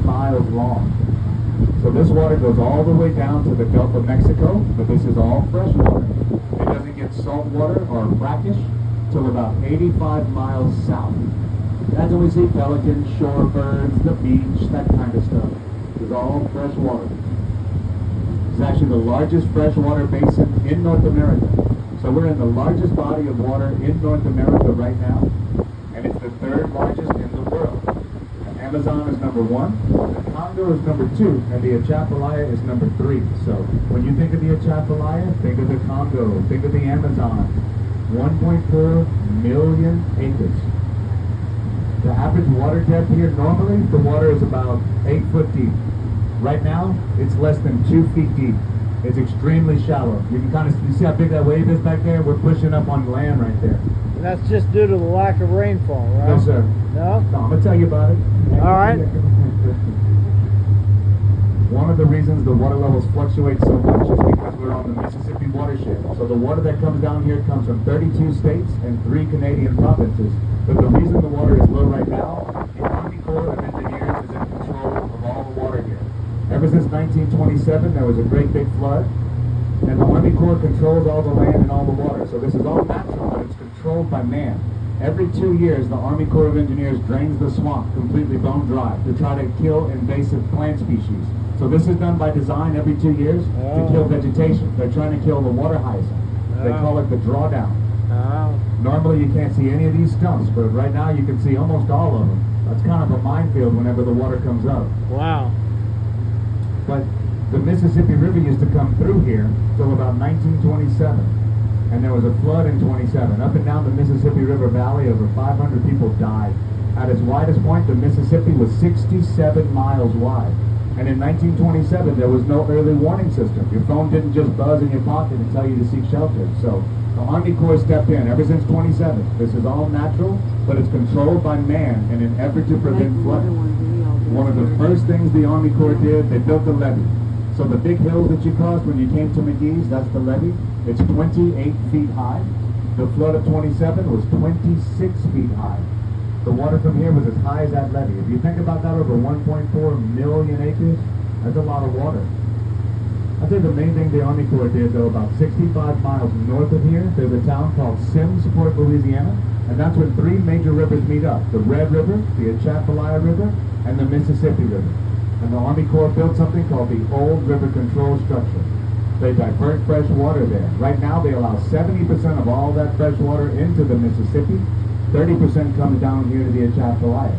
miles long. So this water goes all the way down to the Gulf of Mexico, but this is all fresh water. It doesn't get salt water or brackish till about 85 miles south. That's when we see pelicans, shorebirds, the beach, that kind of stuff. It's all fresh water. It's actually the largest freshwater basin in North America. So we're in the largest body of water in North America right now, and it's the third largest in the world. The Amazon is number 1, the Congo is number 2, and the Atchafalaya is number 3. So when you think of the Atchafalaya, think of the Congo, think of the Amazon. 1.4 million acres. The average water depth here, normally the water is about 8 foot deep. Right now, it's less than 2 feet deep. It's extremely shallow. You can kind of you see how big that wave is back there? We're pushing up on land right there. And that's just due to the lack of rainfall, right? No, sir. No? No, I'm going to tell you about it. All right. One of the reasons the water levels fluctuate so much is because we're on the Mississippi watershed. So the water that comes down here comes from 32 states and 3 Canadian provinces. But the reason the water is low right now, the Army Corps of Engineers is in control of all the water here. Ever since 1927, there was a great big flood, and the Army Corps controls all the land and all the water. So this is all natural, but it's controlled by man. Every 2 years, the Army Corps of Engineers drains the swamp completely bone dry to try to kill invasive plant species. So this is done by design every 2 years to kill vegetation. They're trying to kill the water hyacinth. They call it the drawdown. Normally you can't see any of these stumps, but right now you can see almost all of them. That's kind of a minefield whenever the water comes up. Wow. But the Mississippi River used to come through here till about 1927. And there was a flood in 27. Up and down the Mississippi River Valley, over 500 people died. At its widest point, the Mississippi was 67 miles wide. And in 1927, there was no early warning system. Your phone didn't just buzz in your pocket and tell you to seek shelter. So the Army Corps stepped in ever since 27. This is all natural, but it's controlled by man in an effort to prevent flooding. One of the first things the Army Corps did, they built a levee. So the big hills that you crossed when you came to McGee's, that's the levee. It's 28 feet high. The flood of 27 was 26 feet high. The water from here was as high as that levee. If you think about that, over 1.4 million acres, that's a lot of water. I'd say the main thing the Army Corps did, though, about 65 miles north of here, there's a town called Simmsport, Louisiana, and that's where 3 major rivers meet up. The Red River, the Atchafalaya River, and the Mississippi River. And the Army Corps built something called the Old River Control Structure. They divert fresh water there. Right now they allow 70% of all that fresh water into the Mississippi. 30% comes down here to the Atchafalaya.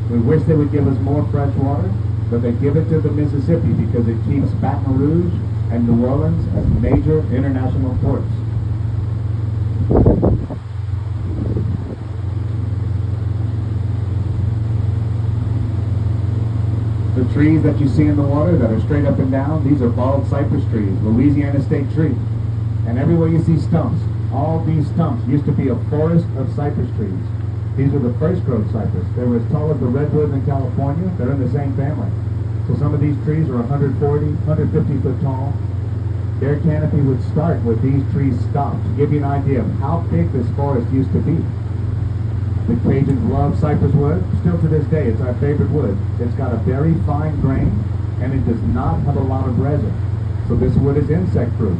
We wish they would give us more fresh water, but they give it to the Mississippi because it keeps Baton Rouge and New Orleans as major international ports. The trees that you see in the water that are straight up and down, these are bald cypress trees, Louisiana state tree. And everywhere you see stumps, all these stumps used to be a forest of cypress trees. These are the first growth cypress. They were as tall as the redwoods in California. They're in the same family. So some of these trees are 140, 150 foot tall. Their canopy would start where these trees stopped, to give you an idea of how big this forest used to be. The Cajuns love cypress wood. Still to this day, it's our favorite wood. It's got a very fine grain, and it does not have a lot of resin. So this wood is insect-proof.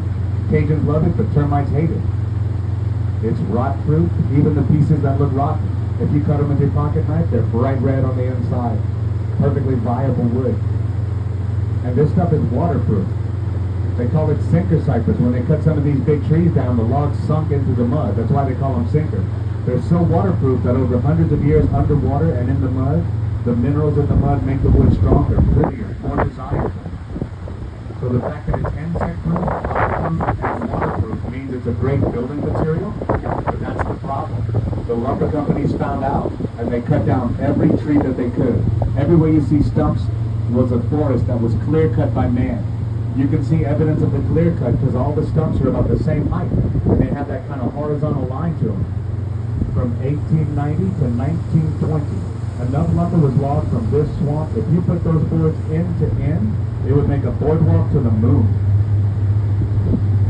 Cajuns love it, but termites hate it. It's rot-proof, even the pieces that look rotten. If you cut them with your pocket knife, they're bright red on the inside. Perfectly viable wood. And this stuff is waterproof. They call it sinker cypress. When they cut some of these big trees down, the logs sunk into the mud. That's why they call them sinker. They're so waterproof that over hundreds of years underwater and in the mud, the minerals in the mud make the wood stronger, prettier, more desirable. So the fact that it's insect-proof, rot-proof, and waterproof means it's a great building material, but that's the problem. The lumber companies found out, and they cut down every tree that they could. Everywhere you see stumps was a forest that was clear-cut by man. You can see evidence of the clear cut because all the stumps are about the same height, and they have that kind of horizontal line to them. From 1890 to 1920, enough lumber was logged from this swamp. If you put those boards end to end, it would make a boardwalk to the moon.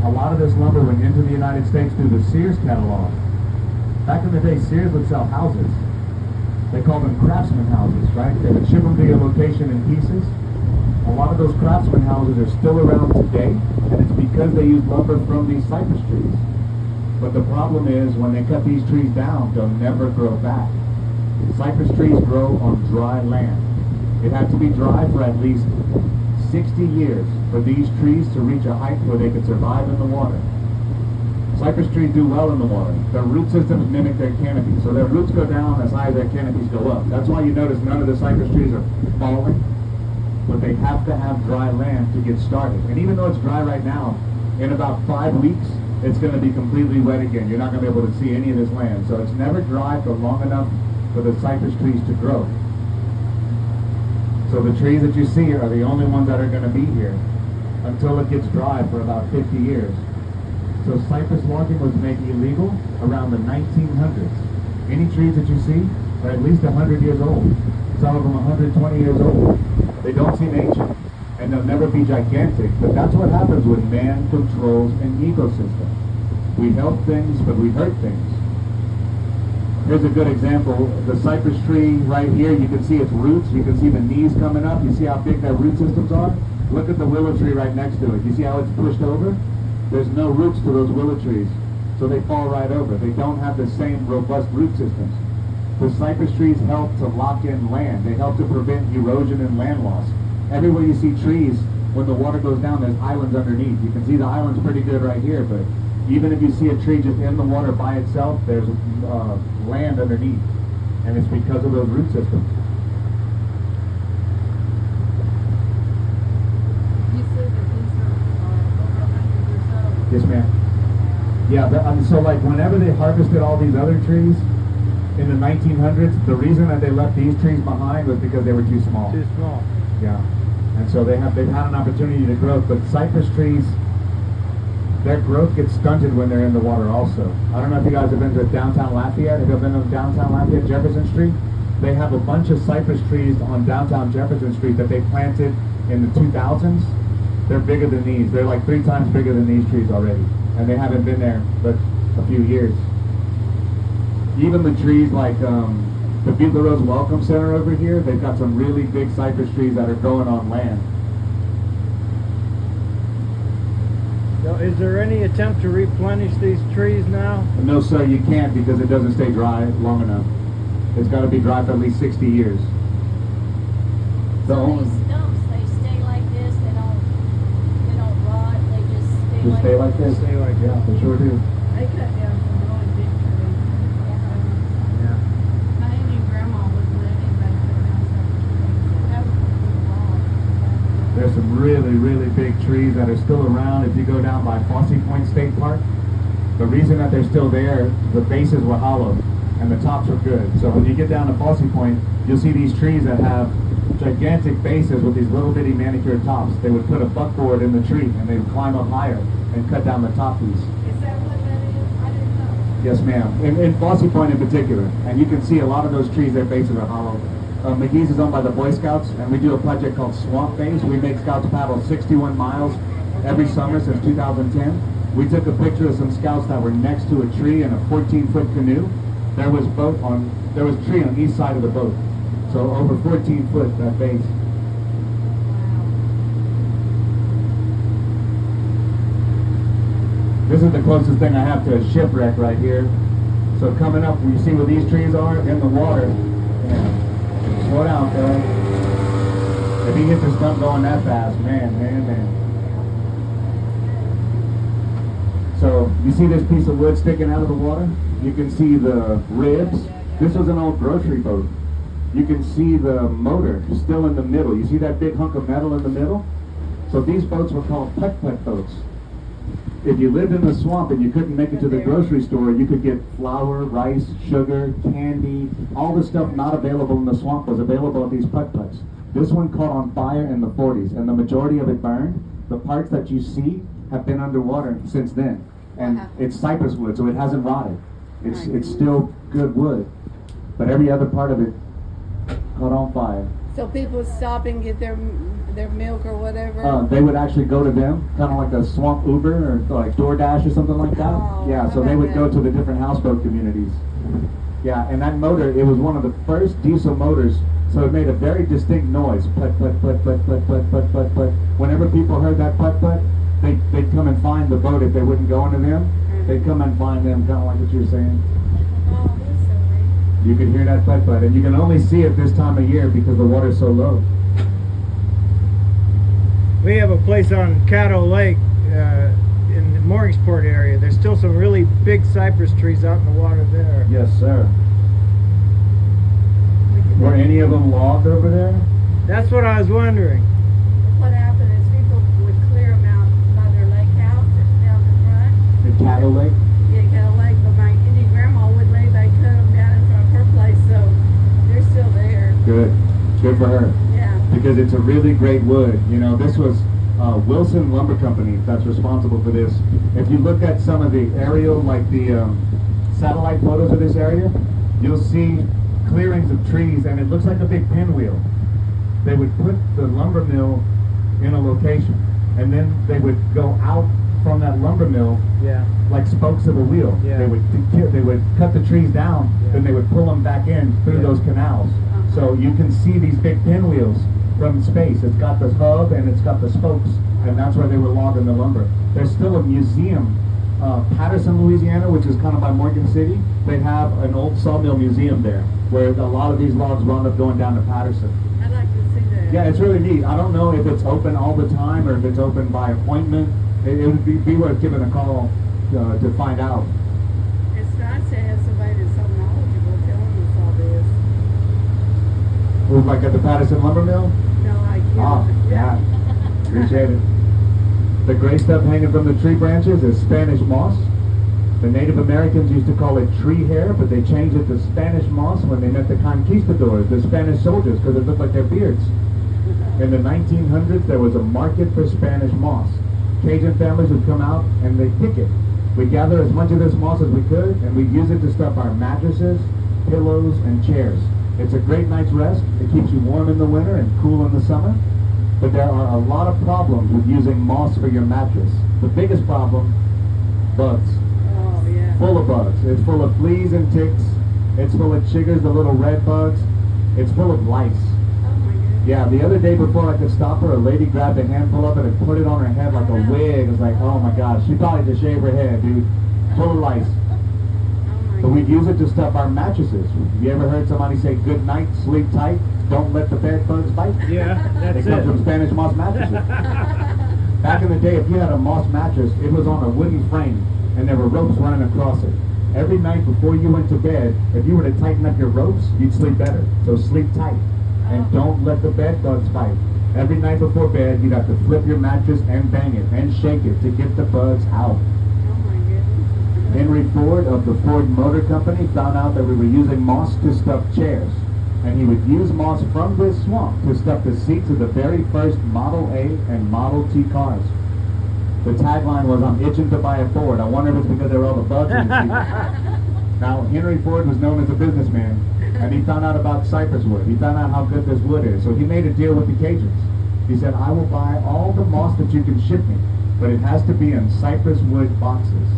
A lot of this lumber went into the United States through the Sears catalog. Back in the day, Sears would sell houses. They call them craftsman houses, right? They would ship them to your location in pieces. A lot of those craftsman houses are still around today, and it's because they use lumber from these cypress trees. But the problem is, when they cut these trees down, they'll never grow back. Cypress trees grow on dry land. It had to be dry for at least 60 years for these trees to reach a height where they could survive in the water. Cypress trees do well in the water. Their root systems mimic their canopy, so their roots go down as high as their canopies go up. That's why you notice none of the cypress trees are falling. But they have to have dry land to get started. And even though it's dry right now, in about 5 weeks, it's going to be completely wet again. You're not going to be able to see any of this land. So it's never dry for long enough for the cypress trees to grow. So the trees that you see are the only ones that are going to be here until it gets dry for about 50 years. So cypress logging was made illegal around the 1900s. Any trees that you see are at least 100 years old. Some of them 120 years old. They don't seem ancient, and they'll never be gigantic, but that's what happens when man controls an ecosystem. We help things, but we hurt things. Here's a good example. The cypress tree right here, you can see its roots. You can see the knees coming up. You see how big their root systems are? Look at the willow tree right next to it. You see how it's pushed over? There's no roots to those willow trees, so they fall right over. They don't have the same robust root systems. The cypress trees help to lock in land. They help to prevent erosion and land loss. Everywhere you see trees, when the water goes down, there's islands underneath. You can see the island's pretty good right here, but even if you see a tree just in the water by itself, there's land underneath, and it's because of those root systems. You said that these are over 100 years old. Yes, ma'am. Yeah, so like whenever they harvested all these other trees in the 1900s, the reason that they left these trees behind was because they were too small. Too small. Yeah, and so they've had an opportunity to grow, but cypress trees, their growth gets stunted when they're in the water also. I don't know if you guys have been to downtown Lafayette. Have you been to downtown Lafayette, Jefferson Street? They have a bunch of cypress trees on downtown Jefferson Street that they planted in the 2000s. They're bigger than these. They're like 3 times bigger than these trees already, and they haven't been there but a few years. Even the trees like the Butler Rose Welcome Center over here, they've got some really big cypress trees that are growing on land. So is there any attempt to replenish these trees now? No, sir, you can't because it doesn't stay dry long enough. It's got to be dry for at least 60 years. The So only these stumps, they stay like this. They don't rot. They just stay like this. Stay like Yeah, they sure do. They cut down some really big trees. Yeah. My Indian grandma was living back there around some trees. That was pretty long. There's some really, really big trees that are still around. If you go down by Fossey Point State Park, the reason that they're still there, the bases were hollow and the tops were good. So when you get down to Fossey Point, you'll see these trees that have gigantic bases with these little bitty manicured tops. They would put a buckboard in the tree and they would climb up higher and cut down the top piece. Is that what that is? I didn't know. Yes, ma'am. In Fossey Point in particular. And you can see a lot of those trees, their bases are hollow. McGee's is owned by the Boy Scouts, and we do a project called Swamp Base. We make scouts paddle 61 miles every summer since 2010. We took a picture of some scouts that were next to a tree in a 14-foot canoe. There was tree on each side of the boat. So over 14 foot, that base. This is the closest thing I have to a shipwreck right here. So coming up, you see where these trees are in the water. Yeah. Slow down, Phil. If he hits the stump going that fast, man. So you see this piece of wood sticking out of the water? You can see the ribs. This was an old grocery boat. You can see the motor still in the middle. You see that big hunk of metal in the middle? So these boats were called putt-putt boats. If you lived in the swamp and you couldn't make it to the grocery store, you could get flour, rice, sugar, candy, all the stuff not available in the swamp was available at these putt-putts. This one caught on fire in the 40s, and the majority of it burned. The parts that you see have been underwater since then. And it's cypress wood, so it hasn't rotted. It's still good wood. But every other part of it caught on fire. So people stop and get their milk or whatever? They would actually go to them, kind of like a swamp Uber or like DoorDash or something like that. Oh, Yeah, so they would go to the different houseboat communities. Yeah, and that motor, it was one of the first diesel motors, so it made a very distinct noise. Put, put, put, put, put, put, put, put, put. Whenever people heard that put, put, they'd come and find the boat if they wouldn't go into them. They'd come and find them, kind of like what you were saying. Oh, that's so neat. You could hear that put, put, and you can only see it this time of year because the water's so low. We have a place on Caddo Lake in the Morgansport area. There's still some really big cypress trees out in the water there. Yes, sir. Were any of them logged over there? That's what I was wondering. What happened is people would clear them out by their lake house down the front. The Cattle Lake? Yeah, kind of lake, but my Indian grandma wouldn't leave. They cut them down in front of her place, so they're still there. Good. Good for her. Yeah. Because it's a really great wood. You know, this was Wilson Lumber Company that's responsible for this. If you look at some of the aerial, like the satellite photos of this area, you'll see clearings of trees, and it looks like a big pinwheel. They would put the lumber mill in a location, and then they would go out from that lumber mill Yeah. like spokes of a wheel. Yeah. They would cut the trees down, Yeah. then they would pull them back in through Yeah. those canals. So you can see these big pinwheels from space. It's got the hub and it's got the spokes, and that's where they were logging the lumber. There's still a museum, Patterson, Louisiana, which is kind of by Morgan City. They have an old sawmill museum there, where a lot of these logs wound up going down to Patterson. I'd like to see that. Yeah, it's really neat. I don't know if it's open all the time or if it's open by appointment. It would be worth giving a call to find out. It's nice to have somebody that's so knowledgeable telling us all this. Like at the Patterson Lumber Mill? No, like you. Oh, yeah. Appreciate it. The gray stuff hanging from the tree branches is Spanish moss. The Native Americans used to call it tree hair, but they changed it to Spanish moss when they met the conquistadors, the Spanish soldiers, because it looked like their beards. In the 1900s, there was a market for Spanish moss. Cajun families would come out and they'd pick it. We'd gather as much of this moss as we could, and we'd use it to stuff our mattresses, pillows, and chairs. It's a great night's rest. It keeps you warm in the winter and cool in the summer. But there are a lot of problems with using moss for your mattress. The biggest problem, bugs. Oh, yeah. Full of bugs. It's full of fleas and ticks. It's full of chiggers, the little red bugs. It's full of lice. Oh, my goodness. Yeah, the other day before I could stop her, a lady grabbed a handful of it and put it on her head like a wig. It was like, oh my gosh, she probably had to shave her head, dude. Full of lice. Oh, my But we'd goodness. use it to stuff our mattresses. You ever heard somebody say, good night, sleep tight, don't let the bed bugs bite? Yeah, It that's comes from it. Spanish moss mattresses. Back in the day, if you had a moss mattress, it was on a wooden frame, and there were ropes running across it. Every night before you went to bed, if you were to tighten up your ropes, you'd sleep better. So sleep tight, and don't let the bed bugs bite. Every night before bed, you'd have to flip your mattress and bang it and shake it to get the bugs out. Oh, my goodness. Henry Ford of the Ford Motor Company found out that we were using moss to stuff chairs. And he would use moss from this swamp to stuff the seats of the very first Model A and Model T cars. The tagline was, I'm itching to buy a Ford. I wonder if it's because there were all the bugs in the seats. Now, Henry Ford was known as a businessman, and he found out about cypress wood. He found out how good this wood is. So he made a deal with the Cajuns. He said, I will buy all the moss that you can ship me, but it has to be in cypress wood boxes.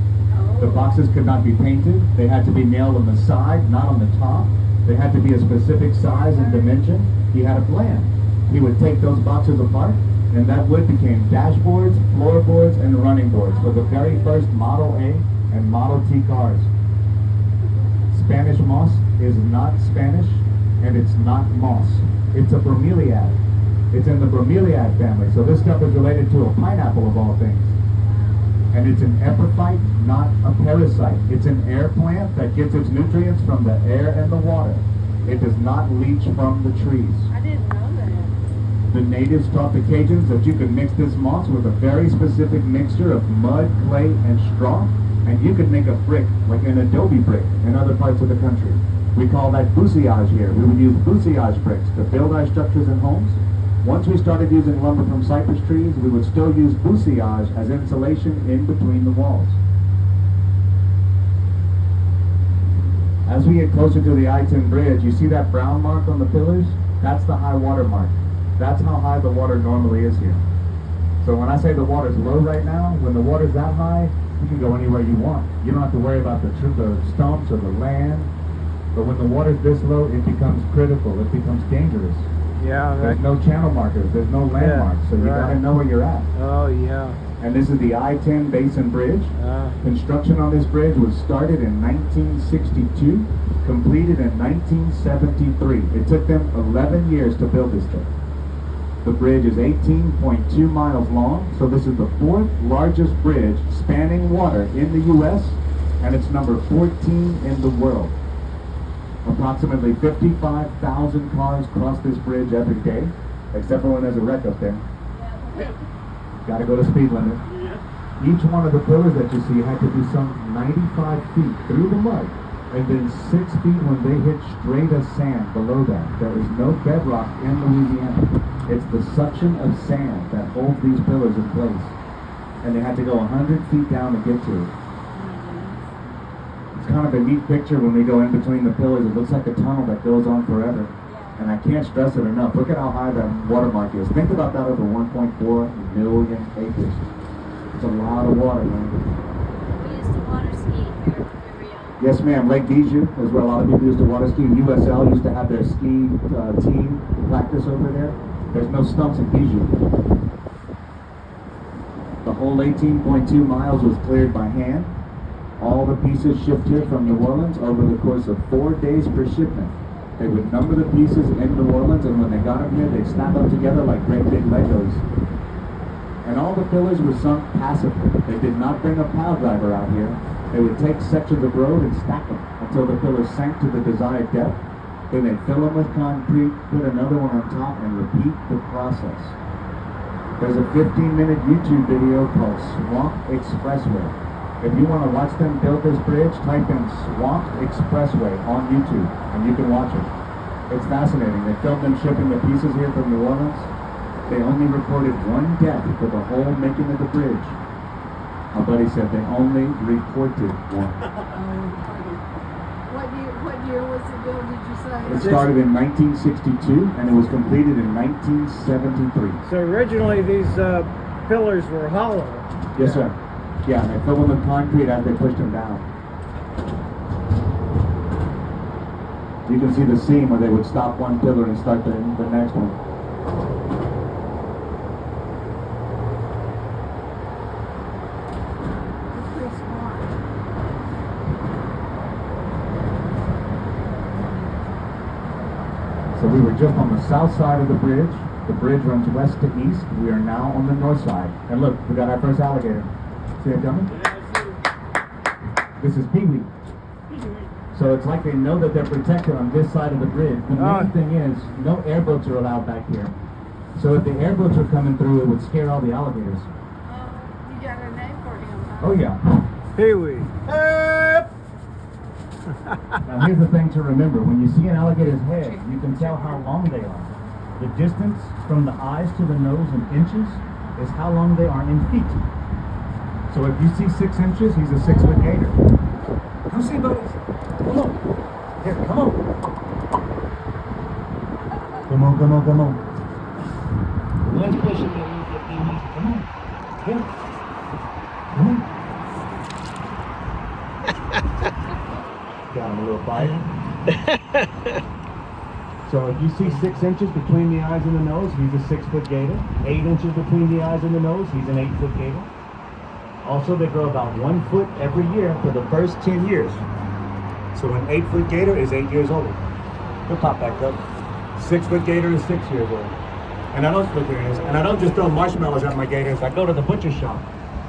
The boxes could not be painted. They had to be nailed on the side, not on the top. They had to be a specific size and dimension. He had a plan. He would take those boxes apart, and that wood became dashboards, floorboards, and running boards for the very first Model A and Model T cars. Spanish moss is not Spanish, and it's not moss. It's a bromeliad. It's in the bromeliad family, so this stuff is related to a pineapple of all things. And it's an epiphyte, not a parasite. It's an air plant that gets its nutrients from the air and the water. It does not leach from the trees. I didn't know that. The natives taught the Cajuns that you could mix this moss with a very specific mixture of mud, clay, and straw, and you could make a brick, like an adobe brick, in other parts of the country. We call that bousillage here. We would use bousillage bricks to build our structures and homes. Once we started using lumber from cypress trees, we would still use bousillage as insulation in between the walls. As we get closer to the I-10 bridge, you see that brown mark on the pillars? That's the high water mark. That's how high the water normally is here. So when I say the water's low right now, when the water's that high, you can go anywhere you want. You don't have to worry about the stumps or the land. But when the water's this low, it becomes critical. It becomes dangerous. Yeah. There's no channel markers. There's no landmarks. So you right. gotta know where you're at. Oh yeah. And this is the I-10 Basin Bridge. Construction on this bridge was started in 1962, completed in 1973. It took them 11 years to build this thing. The bridge is 18.2 miles long, so this is the 4th largest bridge spanning water in the U.S., and it's number 14 in the world. Approximately 55,000 cars cross this bridge every day, except for when there's a wreck up there. Gotta go to speed limit. Each one of the pillars that you see had to be sunk 95 feet through the mud, and then 6 feet when they hit straight as sand below that. There is no bedrock in Louisiana. It's the suction of sand that holds these pillars in place. And they had to go 100 feet down to get to it. It's kind of a neat picture when we go in between the pillars. It looks like a tunnel that goes on forever. And I can't stress it enough. Look at how high that watermark is. Think about that over 1.4 million acres. It's a lot of water, man. We used to water ski here when we were young. Yes, ma'am. Lake Bijou is where a lot of people used to water ski. USL used to have their ski team practice over there. There's no stumps in Bijou. The whole 18.2 miles was cleared by hand. All the pieces shipped here from New Orleans over the course of 4 days per shipment. They would number the pieces in New Orleans, and when they got them here, they'd snap them together like great big Legos. And all the pillars were sunk passively. They did not bring a pile driver out here. They would take sections of road and stack them until the pillars sank to the desired depth. Then they'd fill them with concrete, put another one on top, and repeat the process. There's a 15-minute YouTube video called Swamp Expressway. If you want to watch them build this bridge, type in Swamp Expressway on YouTube, and you can watch it. It's fascinating. They filmed them shipping the pieces here from New Orleans. They only reported one death for the whole making of the bridge. My buddy said they only reported one. What year was it built, did you say? It started in 1962, and it was completed in 1973. So originally these pillars were hollow. Yes, sir. Yeah, and they filled them with concrete as they pushed them down. You can see the seam where they would stop one pillar and start the next one. It's pretty smart. So we were just on the south side of the bridge. The bridge runs west to east. We are now on the north side. And look, we got our first alligator. See it coming? This is Pee-wee. So it's like they know that they're protected on this side of the bridge. The main thing is, no airboats are allowed back here. So if the airboats were coming through, it would scare all the alligators. You got a name for him, huh? Oh yeah. Pee-wee. Now here's the thing to remember. When you see an alligator's head, you can tell how long they are. The distance from the eyes to the nose in inches is how long they are in feet. So if you see 6 inches, he's a 6-foot gator. Come see, buddy. Come on. Here, come on. Come on, come on, come on. Let's push it. Come on. Here. Come on. Got him a little bite. So if you see 6 inches between the eyes and the nose, he's a 6-foot gator. 8 inches between the eyes and the nose, he's an 8-foot gator. Also, they grow about 1 foot every year for the first 10 years. So an 8-foot gator is 8 years old. He'll pop back up. 6-foot gator is 6 years old. And I don't just throw marshmallows at my gators. I go to the butcher shop,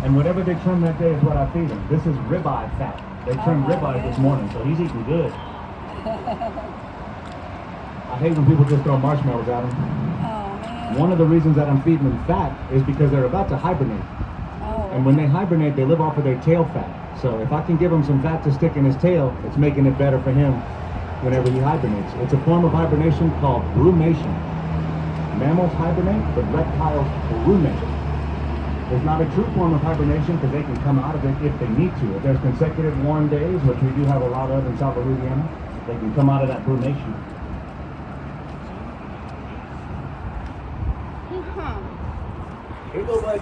and whatever they trim that day is what I feed him. This is ribeye fat. They trimmed ribeye this morning, so he's eating good. I hate when people just throw marshmallows at him. Oh, man. One of the reasons that I'm feeding them fat is because they're about to hibernate. And when they hibernate, they live off of their tail fat. So if I can give him some fat to stick in his tail, it's making it better for him whenever he hibernates. It's a form of hibernation called brumation. Mammals hibernate, but reptiles brumate. There's not a true form of hibernation because they can come out of it if they need to. If there's consecutive warm days, which we do have a lot of in South Louisiana, they can come out of that brumation. Huh. Here you go, bud.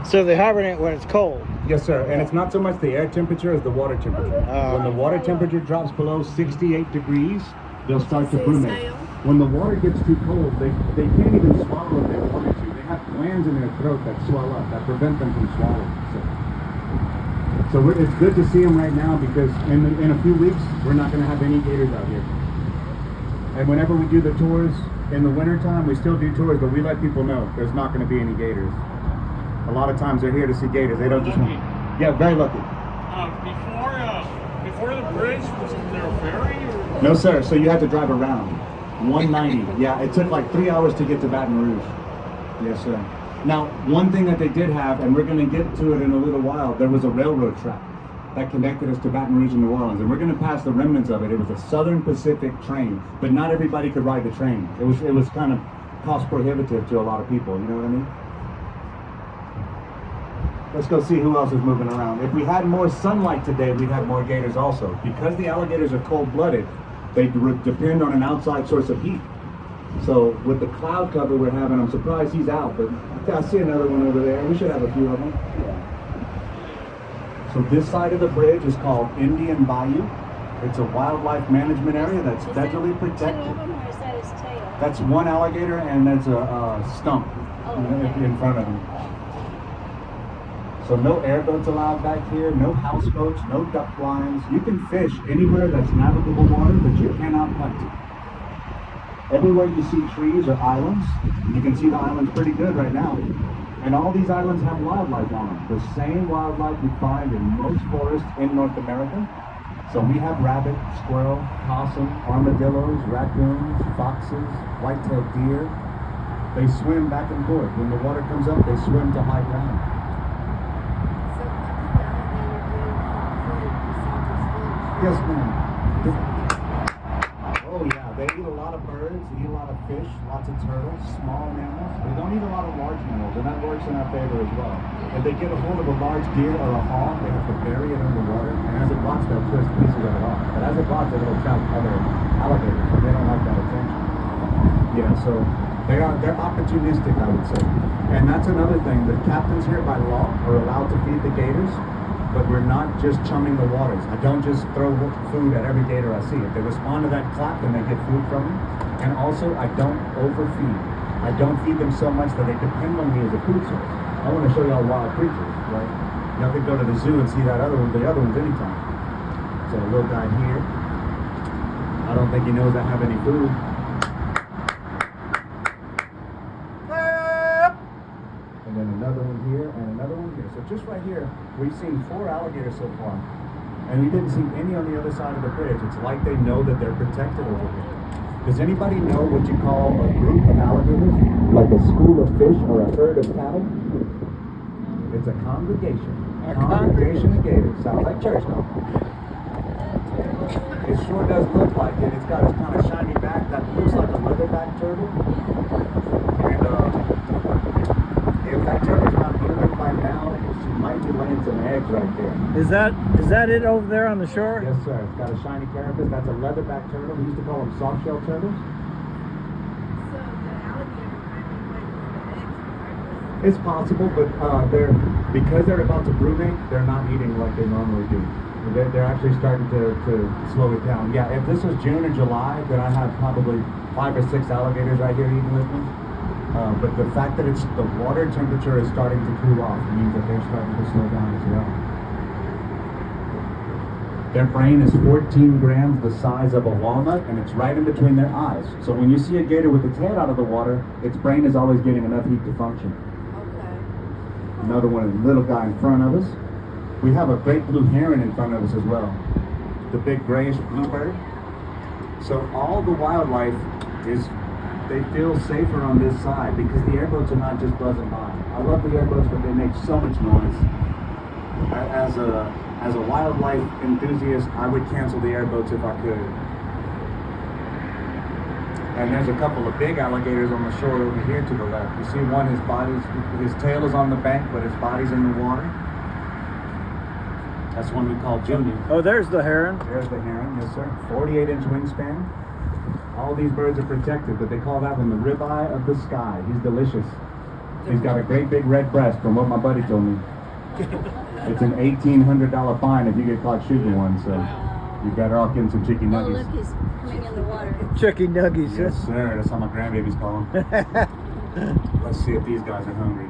So they hibernate when it's cold. Yes, sir. And it's not so much the air temperature as the water temperature. When the water temperature drops below 68 degrees, they'll start to brumate. When the water gets too cold, they can't even swallow if they wanted to. They have glands in their throat that swell up, that prevent them from swallowing. So it's good to see them right now because in a few weeks, we're not going to have any gators out here. And whenever we do the tours in the wintertime, we still do tours, but we let people know there's not going to be any gators. A lot of times they're here to see gators. They don't just want... Yeah, very lucky. Before the bridge, was there a ferry? Or? No, sir. So you had to drive around. 190. Yeah, it took like 3 hours to get to Baton Rouge. Yes, sir. Now, one thing that they did have, and we're going to get to it in a little while, there was a railroad track that connected us to Baton Rouge and New Orleans, and we're going to pass the remnants of it. It was a Southern Pacific train, but not everybody could ride the train. It was kind of cost prohibitive to a lot of people. You know what I mean? Let's go see who else is moving around. If we had more sunlight today, we'd have more gators also. Because the alligators are cold-blooded, they depend on an outside source of heat. So with the cloud cover we're having, I'm surprised he's out, but I see another one over there. We should have a few of them. So this side of the bridge is called Indian Bayou. It's a wildlife management area that's federally Two protected. of them, or is that his tail? That's one alligator and that's a stump in front of him. So no airboats allowed back here, no houseboats, no duck blinds. You can fish anywhere that's navigable water, but you cannot hunt. Everywhere you see trees or islands, you can see the islands pretty good right now. And all these islands have wildlife on them. The same wildlife you find in most forests in North America. So we have rabbit, squirrel, possum, armadillos, raccoons, foxes, white-tailed deer. They swim back and forth. When the water comes up, they swim to high ground. Yes, ma'am. Oh, yeah. They eat a lot of birds. They eat a lot of fish, lots of turtles, small mammals. They don't eat a lot of large mammals, and that works in our favor as well. If they get a hold of a large deer or a hog, they have to bury it underwater, and as it rots, they'll twist pieces of it off. But as it rots, it'll attract other alligators, and they don't like that attention. Yeah, so they're opportunistic, I would say. And that's another thing. The captains here by law are allowed to feed the gators, but we're not just chumming the waters. I don't just throw food at every gator I see. If they respond to that clap, then they get food from me. And also, I don't overfeed. I don't feed them so much that they depend on me as a food source. I want to show y'all wild creatures, right? Y'all could go to the zoo and see that other one, the other ones anytime. So a little guy here. I don't think he knows I have any food. And then another one here, and another one here. So just right here, we've seen 4 alligators so far. And we didn't see any on the other side of the bridge. It's like they know that they're protected over here. Does anybody know what you call a group of alligators? Like a school of fish or a herd of cattle? It's a congregation. A congregation of gators. Sounds like church, though. It sure does look like it. It's got this kind of shiny back that looks like a leatherback turtle. And if that turtle's not moving by now, she might be laying some eggs right there. Is that it over there on the shore? Yes, sir. It's got a shiny carapace. That's a leatherback turtle. We used to call them soft shell turtles. It's possible, but because they're about to brumate, they're not eating like they normally do. They're actually starting to slow it down. Yeah, if this was June or July, then I have probably 5 or 6 alligators right here eating with me. But the fact that the water temperature is starting to cool off means that they're starting to slow down as well. Their brain is 14 grams the size of a walnut, and it's right in between their eyes. So when you see a gator with its head out of the water, its brain is always getting enough heat to function. Another one, a little guy in front of us. We have a great blue heron in front of us as well. The big grayish bluebird. So all the wildlife they feel safer on this side because the airboats are not just buzzing by. I love the airboats, but they make so much noise. As a wildlife enthusiast, I would cancel the airboats if I could. And there's a couple of big alligators on the shore over here to the left. You see one, his tail is on the bank, but his body's in the water. That's one we call Junior. Oh, there's the heron. There's the heron, yes sir. 48-inch wingspan. All these birds are protected, but they call that one the ribeye of the sky. He's delicious. He's got a great big red breast from what my buddy told me. It's an $1,800 fine if you get caught shooting one. So you're better off getting some chicken Oh, nuggets. look, he's coming in the water. Chicken nuggies. Yes, sir. That's how my grandbabies call them. Let's see if these guys are hungry.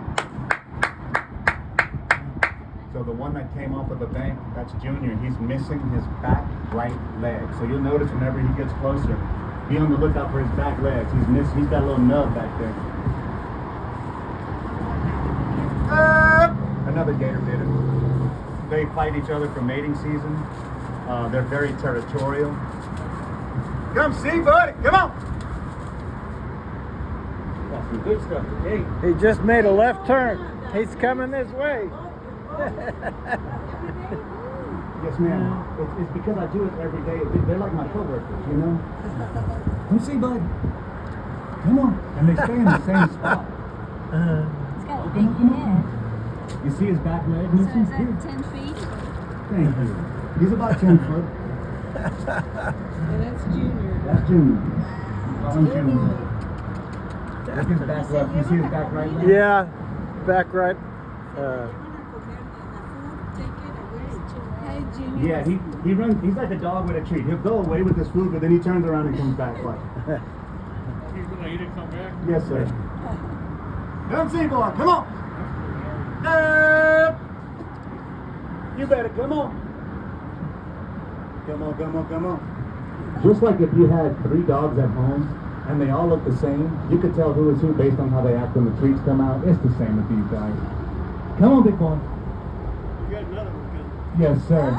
So the one that came off of the bank, that's Junior. He's missing his back right leg. So you'll notice whenever he gets closer, be on the lookout for his back legs. He's got a little nub back there. Another gator bit him. They fight each other for mating season. They're very territorial. Come see, buddy. Come on. Got some good stuff to eat. He just made a left turn. He's coming this way. Yes, ma'am. It's because I do it every day. They're like my coworkers, you know. Come see, bud. Come on. And they stay in the same spot. He's got a big head. You see his back leg So missing? is that 10 feet? Thank you. He's about 10 foot. And that's Junior. That's Junior. Call him Junior. Look his back left. You see his back right leg? Yeah, back right. Hey, Junior. Yeah, he runs. He's like a dog with a treat. He'll go away with his food, but then he turns around and comes back like. He's gonna eat it, come back. Yes, sir. Come see, boy. Come on. You better come on. Come on, come on, come on. Just like if you had 3 dogs at home and they all look the same, you could tell who is who based on how they act when the treats come out. It's the same with these guys. Come on, big boy. You got another one coming. Yes, sir.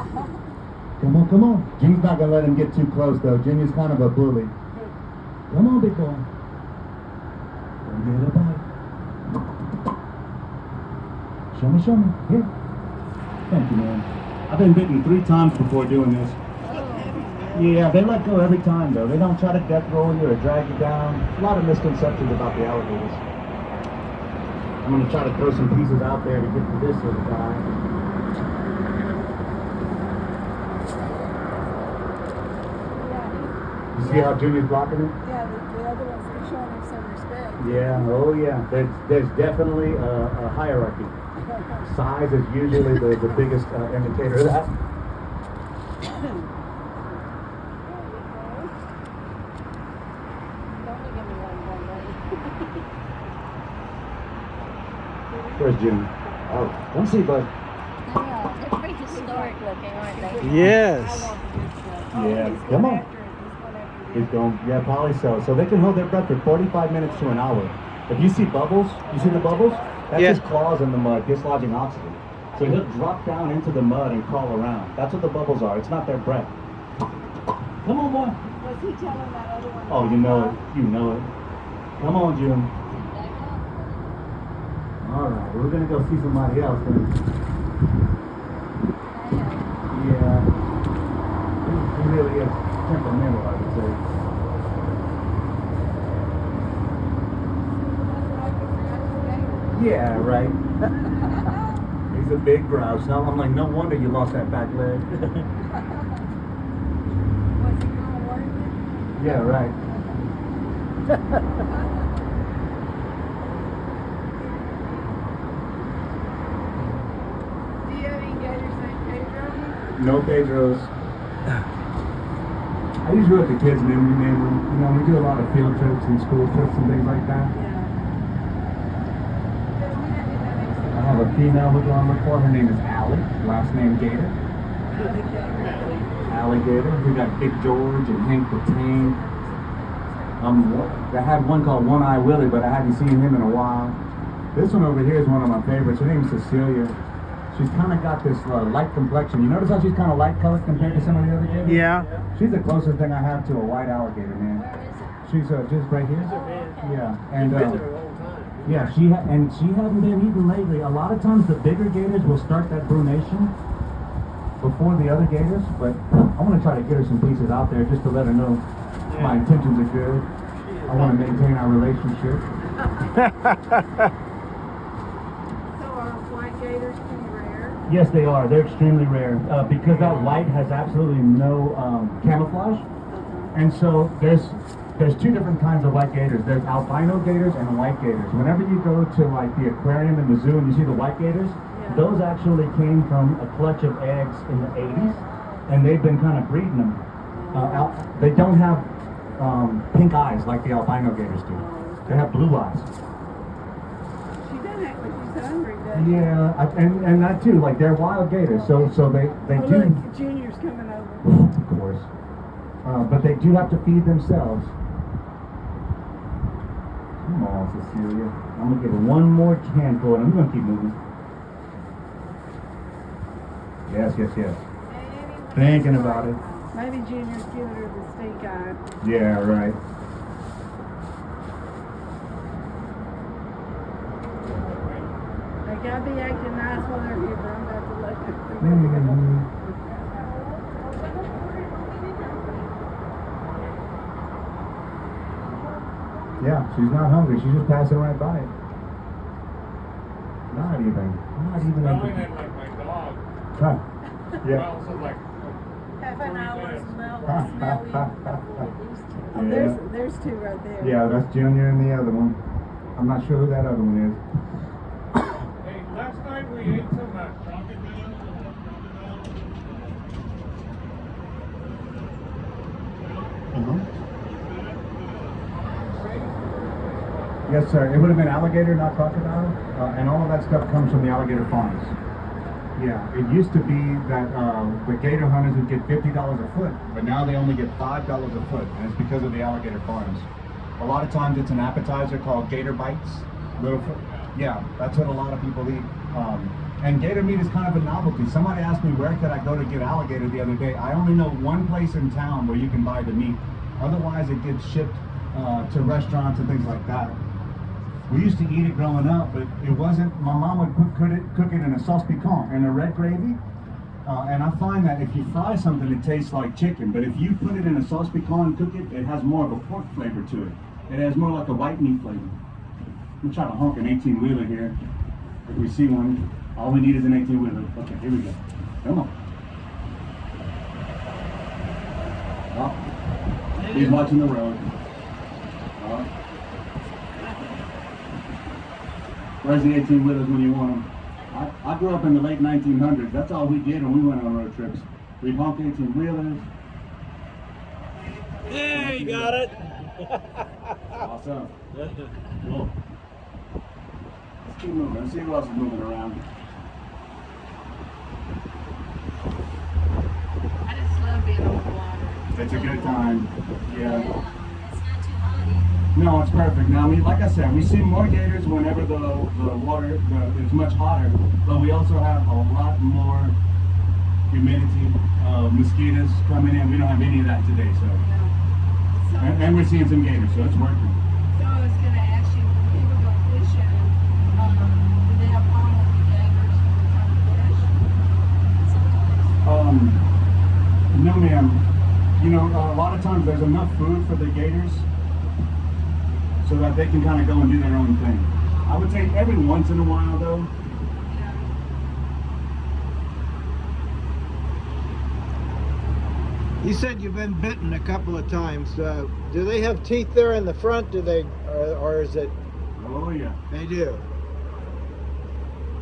Come on, come on. Junior's not gonna let him get too close though. Junior's kind of a bully. Come on, big boy. Don't get a bite. Show me, show me. Here. Thank you, man. I've been bitten 3 times before doing this. Yeah, they let go every time though. They don't try to death roll you or drag you down. A lot of misconceptions about the alligators. I'm gonna try to throw some pieces out there to get to this little guy. You see how Junior's blocking it? Yeah, the other ones are showing him some respect. Yeah, oh yeah. There's definitely a hierarchy. Size is usually the biggest indicator of that. Where's Junior? Oh, don't see, bud. Oh, they're pretty historic looking, aren't they? Yes. Yeah, come on. He's going, yeah, probably so. So they can hold their breath for 45 minutes to an hour. If you see bubbles, you see the bubbles? That's Yeah. his claws in the mud, dislodging oxygen. So he'll drop down into the mud and crawl around. That's what the bubbles are. It's not their breath. Come on, boy. Was he telling that other one? Oh, you know it. You know it. Come on, June. All right, we're gonna go see somebody else. Yeah, he really is temperamental, I would say. Yeah, right. He's a big grouse. Now I'm like, no wonder you lost that back leg. Yeah, right. Do you have any gators named Pedro? No Pedros. I usually let the kids name them. You know, we do a lot of field trips and school trips and things like that. I have a female we're going to look for. Her name is Allie. Last name Gator. Alligator. We got Big George and Hank the Tank. I had one called One Eye Willie, but I haven't seen him in a while. This one over here is one of my favorites. Her name is Cecilia. She's kind of got this light complexion. You notice how she's kind of light colored compared to some of the other gators? Yeah. She's the closest thing I have to a white alligator, man. She's just right here. Yeah, and yeah, she hasn't been eaten lately. A lot of times the bigger gators will start that brunation before the other gators, but I want to try to get her some pieces out there just to let her know my intentions are good. I want to maintain our relationship. So are white gators pretty rare? Yes, they are. They're extremely rare because that light has absolutely no camouflage. And so there's 2 different kinds of white gators. There's albino gators and white gators. Whenever you go to like the aquarium in the zoo and you see the white gators, Those actually came from a clutch of eggs in the 80s, and they've been kind of breeding them. They don't have pink eyes like the albino gators do. They have blue eyes. She doesn't act like she's hungry, does she? Yeah, and that too. Like they're wild gators, so they Oh, do. look, Junior's coming over. Of course. But they do have to feed themselves. Come on, Cecilia. I'm gonna give her one more handful, and I'm gonna keep moving. Yes, yes, yes. Thinking about it. Maybe Junior's giving her the stink eye. Yeah, right. They gotta be acting nice while they're here, but I'm about to let them. Yeah, she's not hungry. She's just passing right by it. Not even. Smelling it like my dog. Huh. Yeah. Smells it like. Half an hour's smell Ha, will smell ha, you ha, before we used to. Oh, Yeah. there's two right there. Yeah, that's Junior and the other one. I'm not sure who that other one is. Hey, last night we ate some crocodile. Yes, sir. It would have been alligator, not crocodile. And all of that stuff comes from the alligator farms. Yeah, it used to be that the gator hunters would get $50 a foot, but now they only get $5 a foot, and it's because of the alligator farms. A lot of times it's an appetizer called gator bites. Yeah, that's what a lot of people eat. And gator meat is kind of a novelty. Somebody asked me where could I go to get alligator the other day. I only know one place in town where you can buy the meat. Otherwise it gets shipped to restaurants and things like that. We used to eat it growing up, but it wasn't, my mom would cook it in a sauce piquant, in a red gravy. And I find that if you fry something, it tastes like chicken. But if you put it in a sauce piquant and cook it, it has more of a pork flavor to it. It has more like a white meat flavor. I'm trying to honk an 18-wheeler here. If we see one, all we need is an 18-wheeler. Okay, here we go. Come on. Oh, he's watching the road. Where's the 18-wheelers when you want them? I grew up in the late 1900s. That's all we did when we went on road trips. We'd honk 18-wheelers. Yeah, you got it. Awesome. Cool. Let's keep moving. Let's see who else is moving around. I just love being on the water. It's a good time. Yeah. It's not too hot. No, it's perfect. Now, like I said, we see more gators whenever the water is much hotter, but we also have a lot more humidity, mosquitoes coming in. We don't have any of that today, so. And we're seeing some gators, so it's working. So I was gonna ask you, when people go fishing, do they have problem with the gators when they come to fish? No, ma'am. You know, a lot of times there's enough food for the gators so that they can kind of go and do their own thing. I would say every once in a while, though. You said you've been bitten a couple of times. Do they have teeth there in the front? Do they, or is it? Oh, yeah. They do.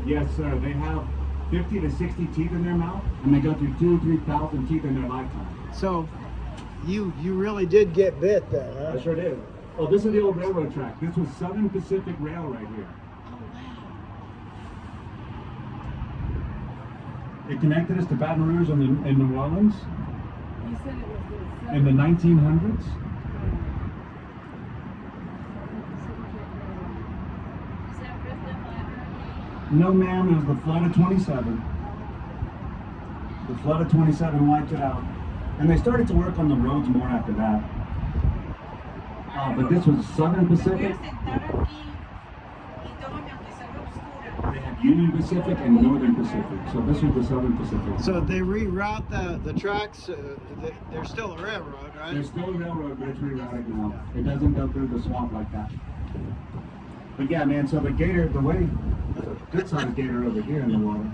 Yes, sir. They have 50 to 60 teeth in their mouth, and they go through 2,000 to 3,000 teeth in their lifetime. So, you really did get bit then, huh? I sure did. Oh, this is the old railroad track. This was Southern Pacific Rail right here. It connected us to Baton Rouge and New Orleans You said it was the in the 1900s. Is that Brooklyn Flat Hurricane? No, ma'am, it was the flood of 27. The flood of 27 wiped it out. And they started to work on the roads more after that. But this was Southern Pacific. They had Union Pacific and Northern Pacific. So this was the Southern Pacific. So they reroute the tracks. They're still a railroad, right? There's still a railroad, but it's rerouted now. It doesn't go through the swamp like that. But yeah, man, so the gator, there's a good sized gator over here in the water.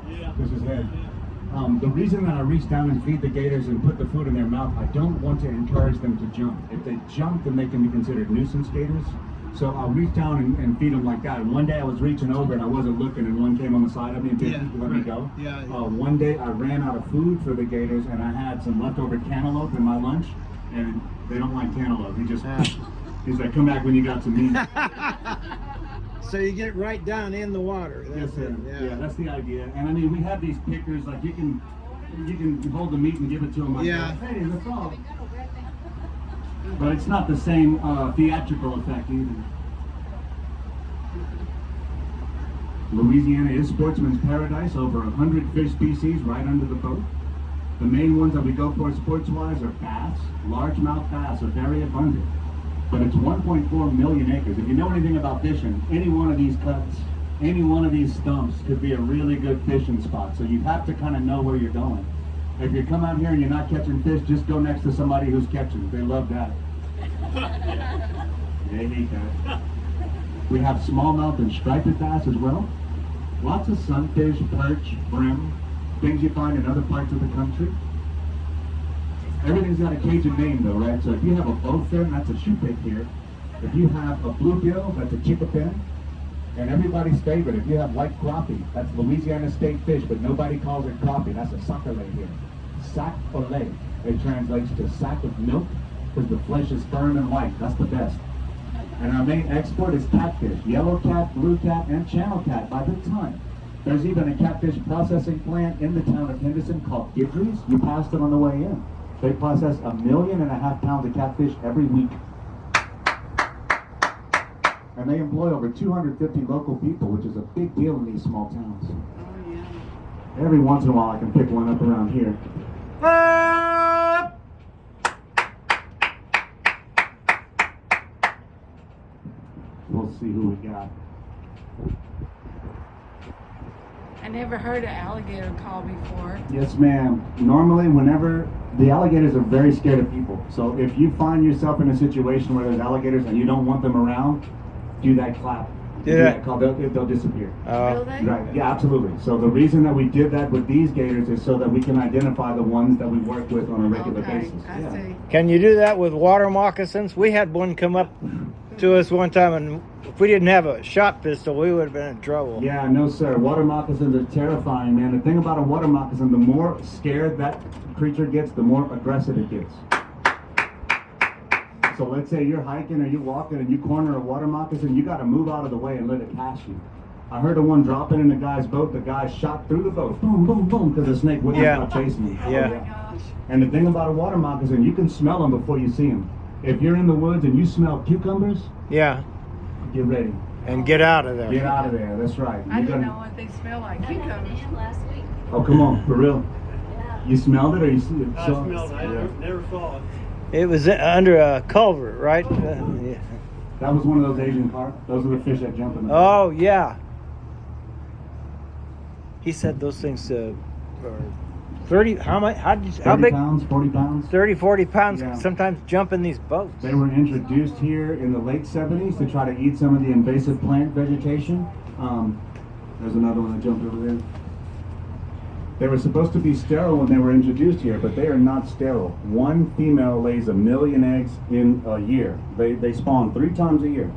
Yeah. This is head. The reason that I reach down and feed the gators and put the food in their mouth, I don't want to encourage them to jump. If they jump, then they can be considered nuisance gators. So I'll reach down and feed them like that. And one day I was reaching over and I wasn't looking, and one came on the side of me and didn't let me go. Yeah. One day I ran out of food for the gators, and I had some leftover cantaloupe in my lunch, and they don't like cantaloupe. He's like, come back when you got some meat. So you get right down in the water. Yes, sir. it, Yeah, that's the idea. And I mean, we have these pickers, like you can hold the meat and give it to them like Yeah. that. Hey, that's all. But it's not the same theatrical effect either. Louisiana is sportsman's paradise. Over 100 fish species right under the boat. The main ones that we go for sports-wise are bass. Largemouth bass are very abundant. But it's 1.4 million acres. If you know anything about fishing, any one of these cuts, any one of these stumps could be a really good fishing spot. So you have to kind of know where you're going. If you come out here and you're not catching fish, just go next to somebody who's catching. They love that. They hate that. We have smallmouth and striped bass as well. Lots of sunfish, perch, brim, things you find in other parts of the country. Everything's got a Cajun name though, right? So if you have a bowfin, that's a shoepig here. If you have a bluegill, that's a chickapin. And everybody's favorite, if you have white crappie, that's Louisiana state fish, but nobody calls it crappie. That's a sac-a-lait here. Sac-a-lait. It translates to sack of milk because the flesh is firm and white. That's the best. And our main export is catfish, yellow cat, blue cat, and channel cat by the ton. There's even a catfish processing plant in the town of Henderson called Guidry's. You passed it on the way in. They process 1.5 million pounds of catfish every week. And they employ over 250 local people, which is a big deal in these small towns. Oh, yeah. Every once in a while I can pick one up around here. We'll see who we got. I never heard an alligator call before. Yes, ma'am. Normally, whenever the alligators are very scared of people. So if you find yourself in a situation where there's alligators and you don't want them around, do that clap. Do Yeah. that call. They'll disappear. Really? Right. Yeah, absolutely. So the reason that we did that with these gators is so that we can identify the ones that we work with on a regular Okay, basis. I Yeah. see. Can you do that with water moccasins? We had one come up to us one time, and if we didn't have a shot pistol, we would have been in trouble. Yeah, no sir. Water moccasins are terrifying, man. The thing about a water moccasin, the more scared that creature gets, the more aggressive it gets. So let's say you're hiking or you're walking and you corner a water moccasin, you got to move out of the way and let it pass you. I heard of one dropping in the guy's boat. The guy shot through the boat, boom, boom, boom, because the snake wouldn't Yeah. stop chasing him. Yeah. Oh my gosh. And the thing about a water moccasin, you can smell them before you see them. If you're in the woods and you smell cucumbers, Yeah, get ready. and get out of there. Get out of there. That's right. I You're didn't gonna- know what they smell like. I had Cucumbers. them last week. Oh, come on, for real. Yeah. You smelled it or you see it? I smelled it. I never saw it. It was under a culvert, right? Yeah. That was one of those Asian carp. Those are the fish that jump in the Oh, yeah. He said those things are 30, how much, how 30 big? pounds, 40 pounds. 30, 40 pounds, Yeah. sometimes jump in these boats. They were introduced here in the late 70s to try to eat some of the invasive plant vegetation. There's another one that jumped over there. They were supposed to be sterile when they were introduced here, but they are not sterile. One female lays 1 million eggs in a year. They spawn 3 times a year.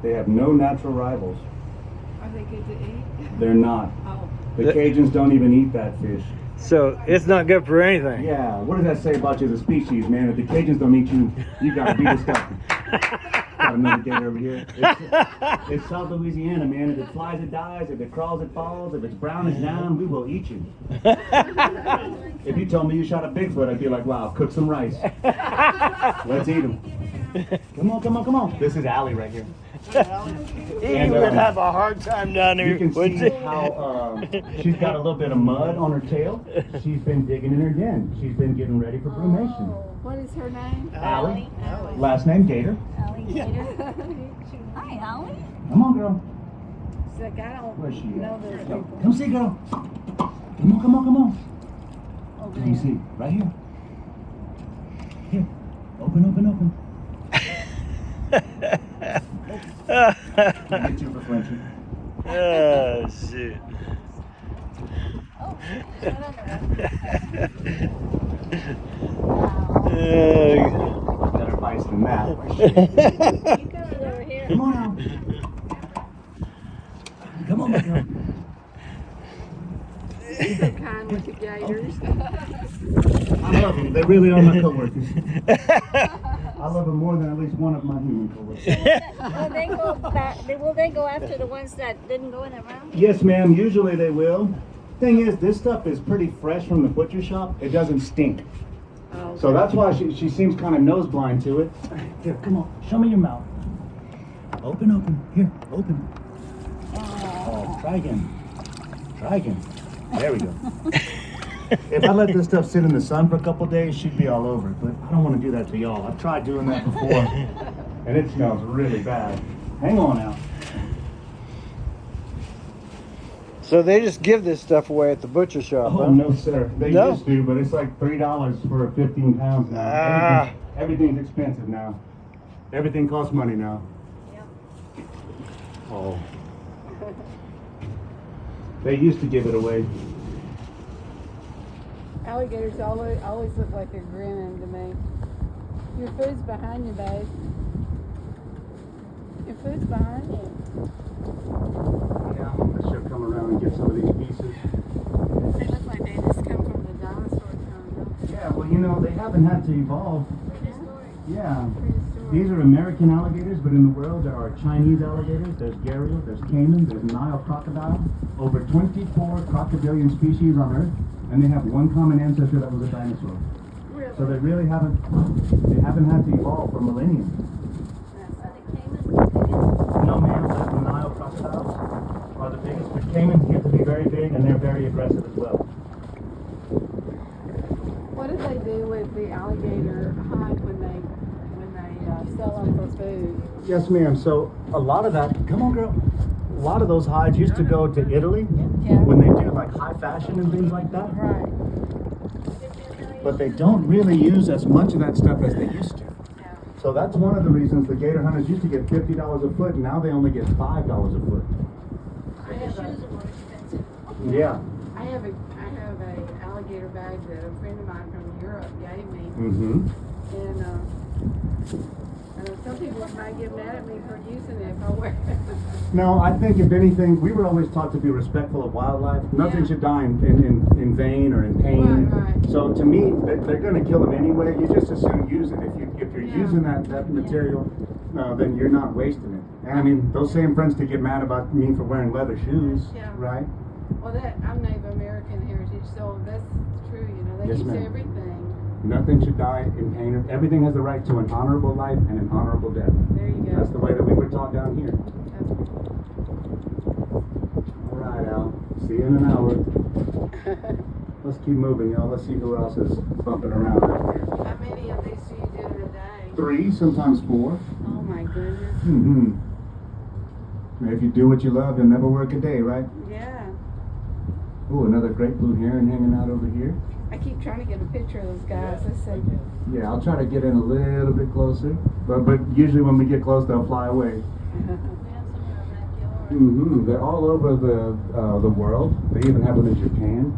They have no natural rivals. Are they good to eat? They're not. Oh. The Cajuns don't even eat that fish. So it's not good for anything. Yeah, what does that say about you as a species, man? If the Cajuns don't eat you, you gotta be disgusting. Got another gator over here. It's South Louisiana, man. If it flies, it dies. If it crawls, it falls. If it's brown, it's down. We will eat you. If you told me you shot a Bigfoot, I'd be like, wow, cook some rice. Let's eat him. Come on, come on, come on. This is Allie right here. He And, would have a hard time down there, You can wouldn't see he? how she's got a little bit of mud on her tail. She's been digging in her den. She's been getting ready for brumation. What is her name? Allie. Allie. Last name Gator. Alligator. Hi, Allie. Come on, girl. She's like, I don't Where's she know at? those Come, people. come see, girl. Come on, come on, come on. Over Let me there. see. Right here. Here. Open, open, open. I get you for flinching. Oh, shit. Oh, shut up. Uh, Got her bites in the hat. You come over here. Come on now. Come on, girl. You're so kind with the gators. I love them. They really are my coworkers. I love them more than at least one of my human coworkers. Will they go back? Will they go after the ones that didn't go in the round? Yes, ma'am. Usually they will. Thing is, this stuff is pretty fresh from the butcher shop. It doesn't stink. Oh, So that's why she seems kind of nose blind to it. Here, come on. Show me your mouth. Open. Here, open. Oh, try again. Try again. There we go. If I let this stuff sit in the sun for a couple days, she'd be all over it. But I don't want to do that to y'all. I've tried doing that before, and it smells really bad. Hang on now. So they just give this stuff away at the butcher shop, Oh, huh? no, sir. They No? used to, but it's like $3 for 15 pounds now. Ah. Everything's expensive now. Everything costs money now. Yep. Oh. They used to give it away. Alligators always look like they're grinning to me. Your food's behind you, babe. Your food's behind you. Yeah, I should come around and get some of these pieces. They look like they just come from the dinosaur time. Yeah, well, you know, they haven't had to evolve. Prehistoric. Yeah. Prehistoric. These are American alligators, but in the world there are Chinese alligators, there's gharial, there's caiman, there's Nile crocodile. Over 24 crocodilian species on Earth, and they have one common ancestor that was a dinosaur. Really? So they really haven't had to evolve for millennia. Are the caimans the biggest? No, ma'am, the Nile crocodiles are the biggest, but caimans get to be very big and they're very aggressive as well. What do they do with the alligator hide when they Sell them for food. Yes, ma'am. So a lot of that, come on, girl. A lot of those hides used to go to Italy Yeah. when they do like high fashion and things like that. Right. But they don't really use as much of that stuff as they used to. So that's one of the reasons the gator hunters used to get $50 a foot, and now they only get $5 a foot. The shoes are more expensive. Yeah. I have a alligator bag that a friend of mine from Europe gave me, Mm-hmm. and some people might get mad at me for using it if I wear it. No, I think if anything, we were always taught to be respectful of wildlife. Nothing Yeah. should die in vain or in pain. Right, right. So to me, they're going to kill them anyway. You just as soon use it. If you're Yeah. using that material, then you're not wasting it. And I mean, those same friends to get mad about me for wearing leather shoes, Yeah. right? Well, I'm Native American heritage, so that's true. You know, they Yes, use ma'am. everything. Nothing should die in pain. Everything has the right to an honorable life and an honorable death. There you go. That's the way that we were taught down here. That's- All right, Al. See you in an hour. Let's keep moving, y'all. Let's see who else is bumping around out here. How many of these do you do in a day? 3, sometimes 4. Oh my goodness. Mm-hmm. If you do what you love, you'll never work a day, right? Yeah. Ooh, another great blue heron hanging out over here. I keep trying to get a picture of those guys. Let's see. Yeah, I'll try to get in a little bit closer. But usually when we get close, they'll fly away. We have some in our backyard. Mm-hmm. They're all over the world. They even have them in Japan.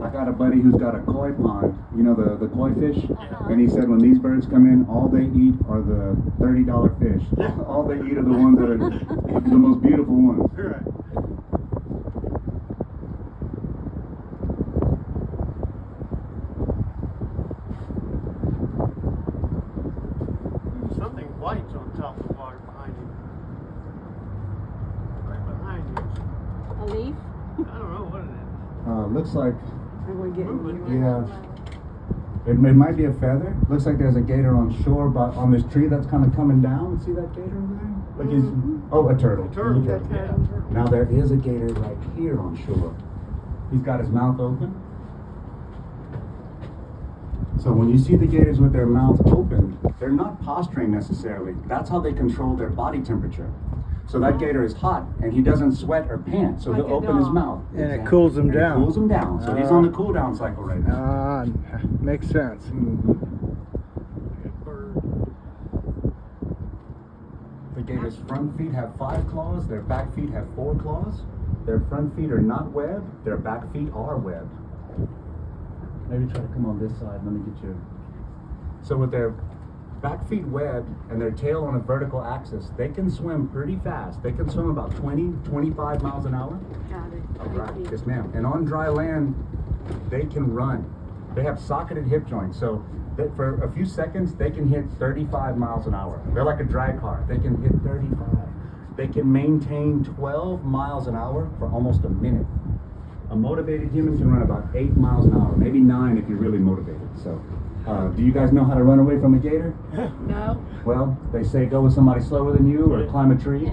I got a buddy who's got a koi pond. You know the koi fish? And he said when these birds come in, all they eat are the $30 fish. All they eat are the ones that are the most beautiful ones. Something white's on top of the water behind you. Right behind you. A leaf? I don't know what it is. Looks like, And we're getting yeah, it might be a feather. Looks like there's a gator on shore, but on this tree that's kind of coming down. See that gator over there? Like he's, oh, a turtle. Turtle, Okay. yeah. Now there is a gator right here on shore. He's got his mouth open. So when you see the gators with their mouths open, they're not posturing necessarily. That's how they control their body temperature. So that gator is hot and he doesn't sweat or pant, so Like he'll a open his dog. mouth. And it cools him And it down. cools him down. So he's on the cool down cycle right now. Ah, makes sense. The gator's front feet have 5 claws, their back feet have 4 claws. Their front feet are not webbed, their back feet are webbed. Maybe try to come on this side, let me get you. So with their back feet webbed and their tail on a vertical axis, they can swim pretty fast. They can swim about 20, 25 miles an hour. Got it. All Thank right, you. yes ma'am. And on dry land, they can run. They have socketed hip joints, so that for a few seconds, they can hit 35 miles an hour. They're like a drag car. They can hit 35. They can maintain 12 miles an hour for almost a minute. A motivated human can run about 8 miles an hour, maybe 9 if you're really motivated. So, do you guys know how to run away from a gator? No. Well, they say go with somebody slower than you or climb a tree.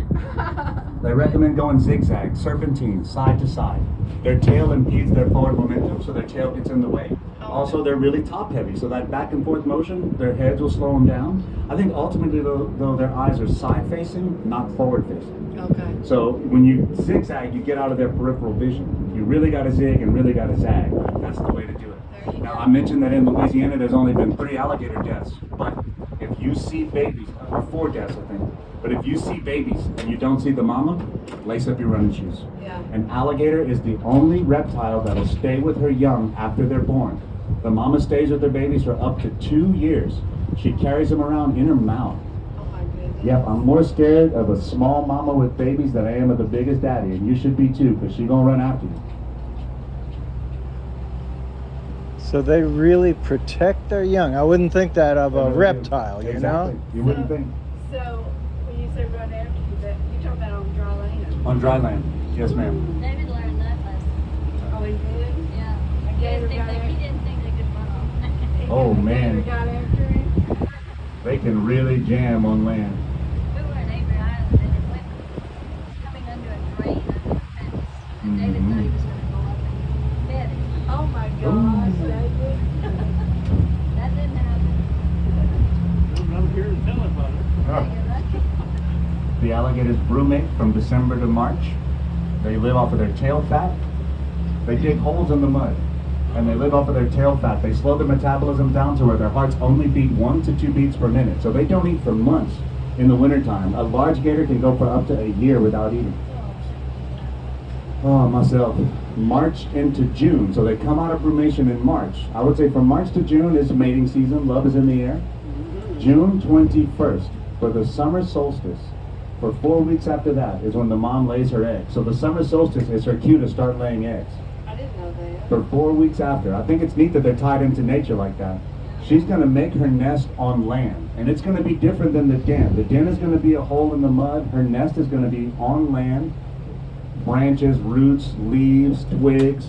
They recommend going zigzag, serpentine, side to side. Their tail impedes their forward momentum, so their tail gets in the way. Also, they're really top heavy, so that back and forth motion, their heads will slow them down. I think ultimately, though their eyes are side facing, not forward facing. Okay. So when you zigzag, you get out of their peripheral vision. You really got to zig and really got to zag. That's the way to do it. Now, I mentioned that in Louisiana, there's only been 3 alligator deaths, but if you see babies, or 4 deaths, I think, but if you see babies and you don't see the mama, lace up your running shoes. Yeah. An alligator is the only reptile that'll stay with her young after they're born. The mama stays with her babies for up to 2 years. She carries them around in her mouth. Oh my goodness. Yep, I'm more scared of a small mama with babies than I am of the biggest daddy, and you should be too, because she's gonna run after you. So they really protect their young. I wouldn't think that of a They really do. reptile, you Exactly. know? You wouldn't think. So when you say run after you, that you talking about on dry land? On dry land. Yes, ma'am. David learned that lesson. Oh, he did. Yeah. A He gator didn't think got they, he after. didn't think they could run off. Oh, A man. gator got after him. They can really jam on land. We were in Avery Island and it went coming under a drain under a fence. And David thought he was going to go up and get it. Oh my gosh, David. That didn't happen. I'm here to tell about it. You're lucky. The alligators brumate from December to March. They live off of their tail fat. They dig holes in the mud, and they live off of their tail fat. They slow their metabolism down to where their hearts only beat 1 to 2 beats per minute. So they don't eat for months in the wintertime. A large gator can go for up to a year without eating. Oh, myself. March into June. So they come out of brumation in March. I would say from March to June is mating season. Love is in the air. June 21st for the summer solstice. For 4 weeks after that is when the mom lays her eggs. So the summer solstice is her cue to start laying eggs. I didn't know that. For 4 weeks after. I think it's neat that they're tied into nature like that. She's going to make her nest on land. And it's going to be different than the den. The den is going to be a hole in the mud. Her nest is going to be on land. Branches, roots, leaves, twigs,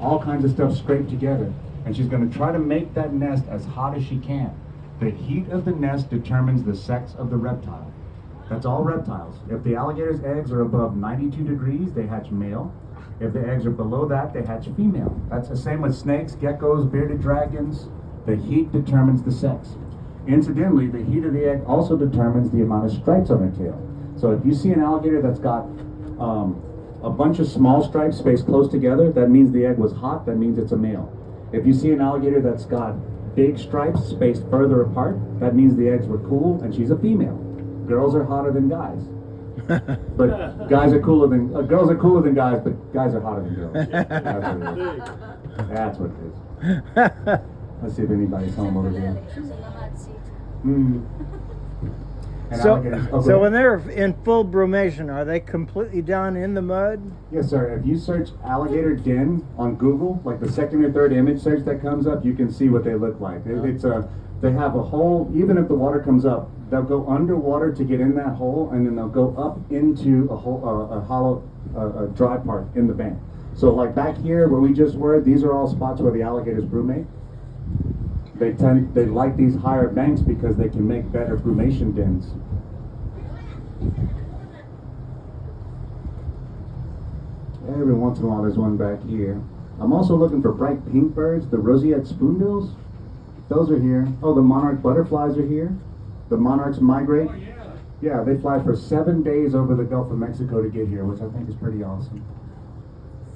all kinds of stuff scraped together. And she's going to try to make that nest as hot as she can. The heat of the nest determines the sex of the reptile. That's all reptiles. If the alligator's eggs are above 92 degrees, they hatch male. If the eggs are below that, they hatch female. That's the same with snakes, geckos, bearded dragons. The heat determines the sex. Incidentally, the heat of the egg also determines the amount of stripes on her tail. So if you see an alligator that's got a bunch of small stripes spaced close together, that means the egg was hot, that means it's a male. If you see an alligator that's got big stripes spaced further apart, that means the eggs were cool and she's a female. Girls are hotter than guys. But guys are cooler than girls are cooler than guys, but guys are hotter than girls. That's what it is. That's what it is. Let's see if anybody's home over there. Lily, she's in the hot seat. And So, alligators- oh, go so ahead. when they're in full brumation, are they completely down in the mud? Yes, sir. If you search alligator den on Google, like the second or third image search that comes up, you can see what they look like. They have a hole. Even if the water comes up, they'll go underwater to get in that hole, and then they'll go up into a hollow, a dry part in the bank. So, like back here where we just were, these are all spots where the alligators brumate. They like these higher banks because they can make better brumation dens. Every once in a while there's one back here. I'm also looking for bright pink birds, the roseate spoonbills. Those are here. Oh, the monarch butterflies are here. The monarchs migrate. Oh, yeah. Yeah, they fly for 7 days over the Gulf of Mexico to get here, which I think is pretty awesome.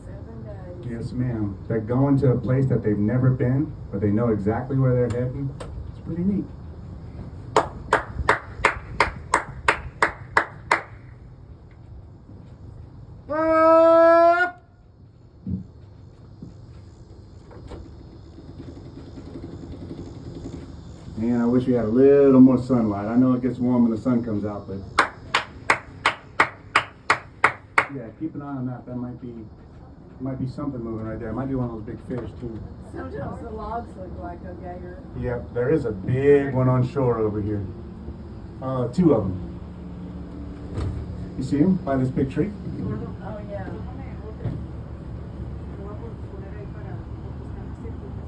7 days. Yes, ma'am. They're going to a place that they've never been, but they know exactly where they're heading. It's pretty neat. And I wish we had a little more sunlight. I know it gets warm when the sun comes out, but yeah, keep an eye on that. That might be something moving right there. It might be one of those big fish too. Sometimes the logs look like a gator. Yep, there is a big one on shore over here. 2 of them. You see them by this big tree? Oh yeah.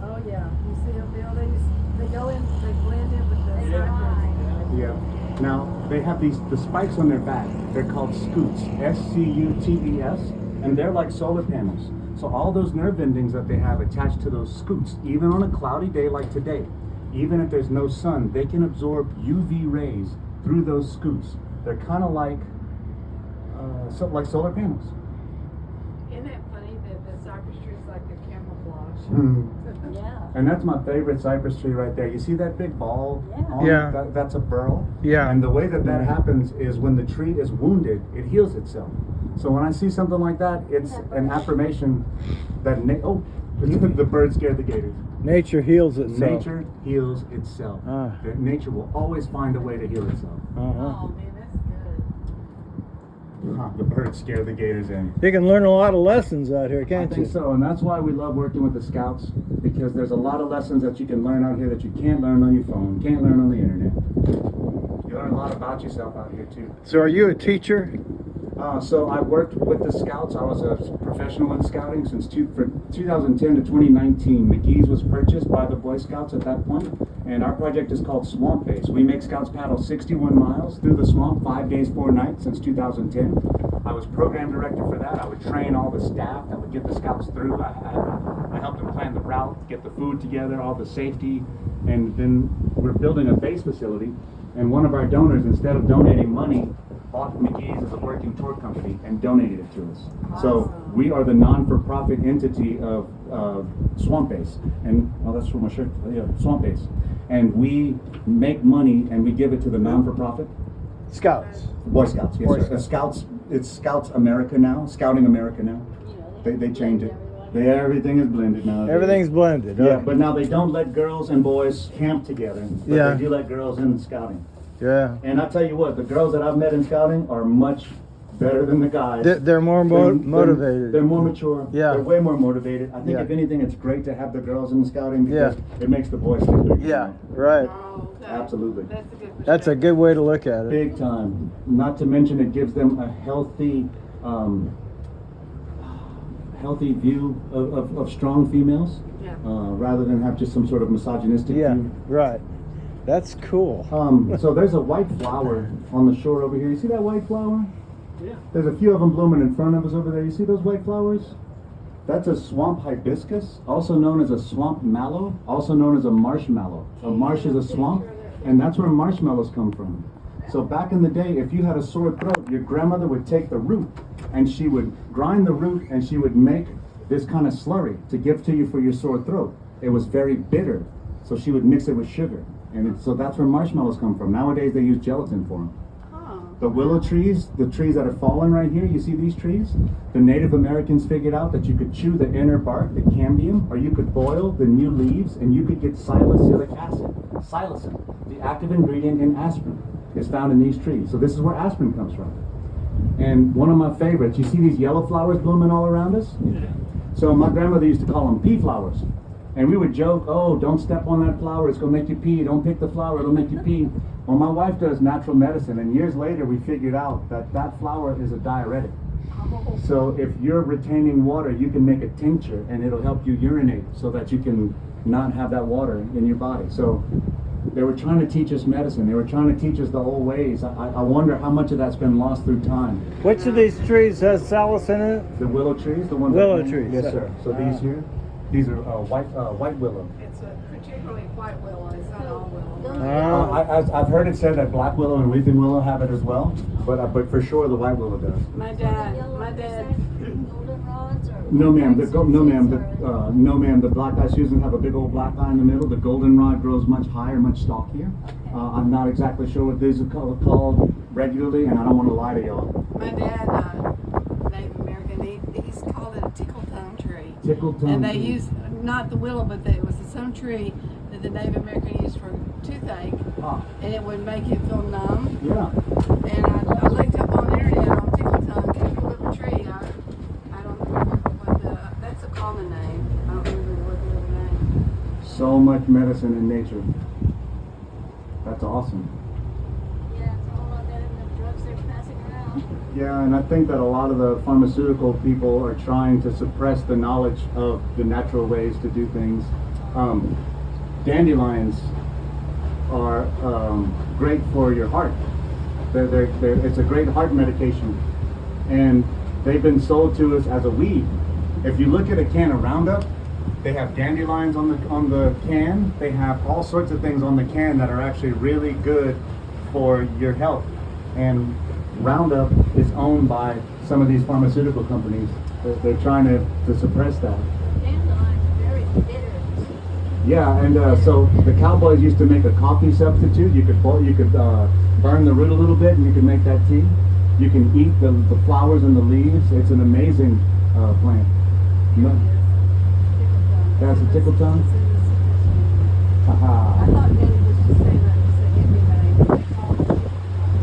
Oh yeah. You see the buildings? They go in. They blend in with the cypress. Yeah. Now they have the spikes on their back. They're called scutes, S-C-U-T-E-S, and they're like solar panels. So all those nerve endings that they have attached to those scutes, even on a cloudy day like today, even if there's no sun, they can absorb UV rays through those scutes. They're kind of like solar panels. Isn't that funny that the cypress trees like the camouflage? Yeah. And that's my favorite cypress tree right there. You see that big ball? Yeah. on it? Yeah. That's a burl. Yeah. And the way that happens is when the tree is wounded, it heals itself. So when I see something like that, it's an affirmation that the bird scared the gators. Nature heals itself. Nature heals itself. Ah. That nature will always find a way to heal itself. Uh-huh. Oh man, that's good. The birds scare the gators in. You can learn a lot of lessons out here, I can't think you? so, and that's why we love working with the scouts, because there's a lot of lessons that you can learn out here that you can't learn on your phone, can't learn on the internet. You learn a lot about yourself out here too. So are you a teacher? So I worked with the scouts. I was a professional in scouting since 2010 to 2019. McGee's was purchased by the Boy Scouts at that point, and our project is called Swamp Base. We make scouts paddle 61 miles through the swamp 5 days, 4 nights since 2010. I was program director for that. I would train all the staff that would get the scouts through. I helped them plan the route, get the food together, all the safety, and then we're building a base facility. And one of our donors, instead of donating money, bought McGee's as a working tour company and donated it to us. So we are the non-for-profit entity of Swamp Base, and that's for my shirt. Yeah, Swamp Base, and we make money and we give it to the non-for-profit Scouts. Boy Scouts. Yes, Boy sir. Scouts. It's Scouts America now. Scouting America now. They changed it. Everything is blended now. Everything's blended. Yeah, Okay. but now they don't let girls and boys camp together. But Yeah. they do let girls in scouting. Yeah. And I tell you what, the girls that I've met in scouting are much better than the guys. They're more motivated. They're more mature. Yeah. They're way more motivated. I think Yeah. if anything, it's great to have the girls in scouting because it makes the boys think bigger. Yeah, right. Oh, okay. Absolutely. That's a good That's a good way to look at it. Big time. Not to mention it gives them a healthy view of strong females. Yeah. Rather than have just some sort of misogynistic Yeah, view. right. That's cool. So there's a white flower on the shore over here. You see that white flower? Yeah. There's a few of them blooming in front of us over there. You see those white flowers? That's a swamp hibiscus, also known as a swamp mallow, also known as a marshmallow. A marsh is a swamp, and that's where marshmallows come from. So back in the day, if you had a sore throat, your grandmother would take the root, and she would grind the root, and she would make this kind of slurry to give to you for your sore throat. It was very bitter, so she would mix it with sugar. And so that's where marshmallows come from. Nowadays they use gelatin for them. Huh. The willow trees, the trees that are fallen right here, you see these trees? The Native Americans figured out that you could chew the inner bark, the cambium, or you could boil the new leaves and you could get salicylic acid. Psilocin, the active ingredient in aspirin, is found in these trees. So this is where aspirin comes from. And one of my favorites, you see these yellow flowers blooming all around us? So my grandmother used to call them pea flowers. And we would joke, oh, don't step on that flower, it's gonna make you pee. Don't pick the flower, it'll make you pee. Well, my wife does natural medicine, and years later we figured out that that flower is a diuretic. So if you're retaining water, you can make a tincture, and it'll help you urinate so that you can not have that water in your body. So they were trying to teach us medicine. They were trying to teach us the old ways. I wonder how much of that's been lost through time. Which of these trees has salicin in it? The willow trees, the ones. Willow that, trees. Yes, sir. So these here, these are white willow. It's a particularly white willow. It's not all willow. I've heard it said that black willow and weeping willow have it as well, but for sure the white willow does. My dad. Goldenrods or No, ma'am. No, ma'am. or- No, ma'am. The black eye Susan have a big old black eye in the middle. The goldenrod grows much higher, much stockier. I'm not exactly sure what these are called regularly, and I don't want to lie to y'all. My dad, Native American, he's called it a tickle tongue tree. Tickle tongue. And they tree. used not the willow, but it was some tree that the Native American used for toothache, Ah, and it would make it feel numb. yeah. And I looked up on the internet on Tickle Tongue, Tickle Little Tree. I don't remember what that's a common name. I don't remember what the other name. So much medicine in nature. That's awesome. Yeah, it's a whole lot better than the drugs they're passing around. Yeah, and I think that a lot of the pharmaceutical people are trying to suppress the knowledge of the natural ways to do things. Dandelions are great for your heart. It's a great heart medication, and they've been sold to us as a weed. If you look at a can of Roundup, they have dandelions on the can. They have all sorts of things on the can that are actually really good for your health. And Roundup is owned by some of these pharmaceutical companies. They're trying to suppress that. Dandelions are very bitter. Yeah, and so the cowboys used to make a coffee substitute. You could burn the root a little bit, and you could make that tea. You can eat the flowers and the leaves. It's an amazing plant. No, that's a tickle tongue. I Haha. thought Daddy was just saying that to say everybody.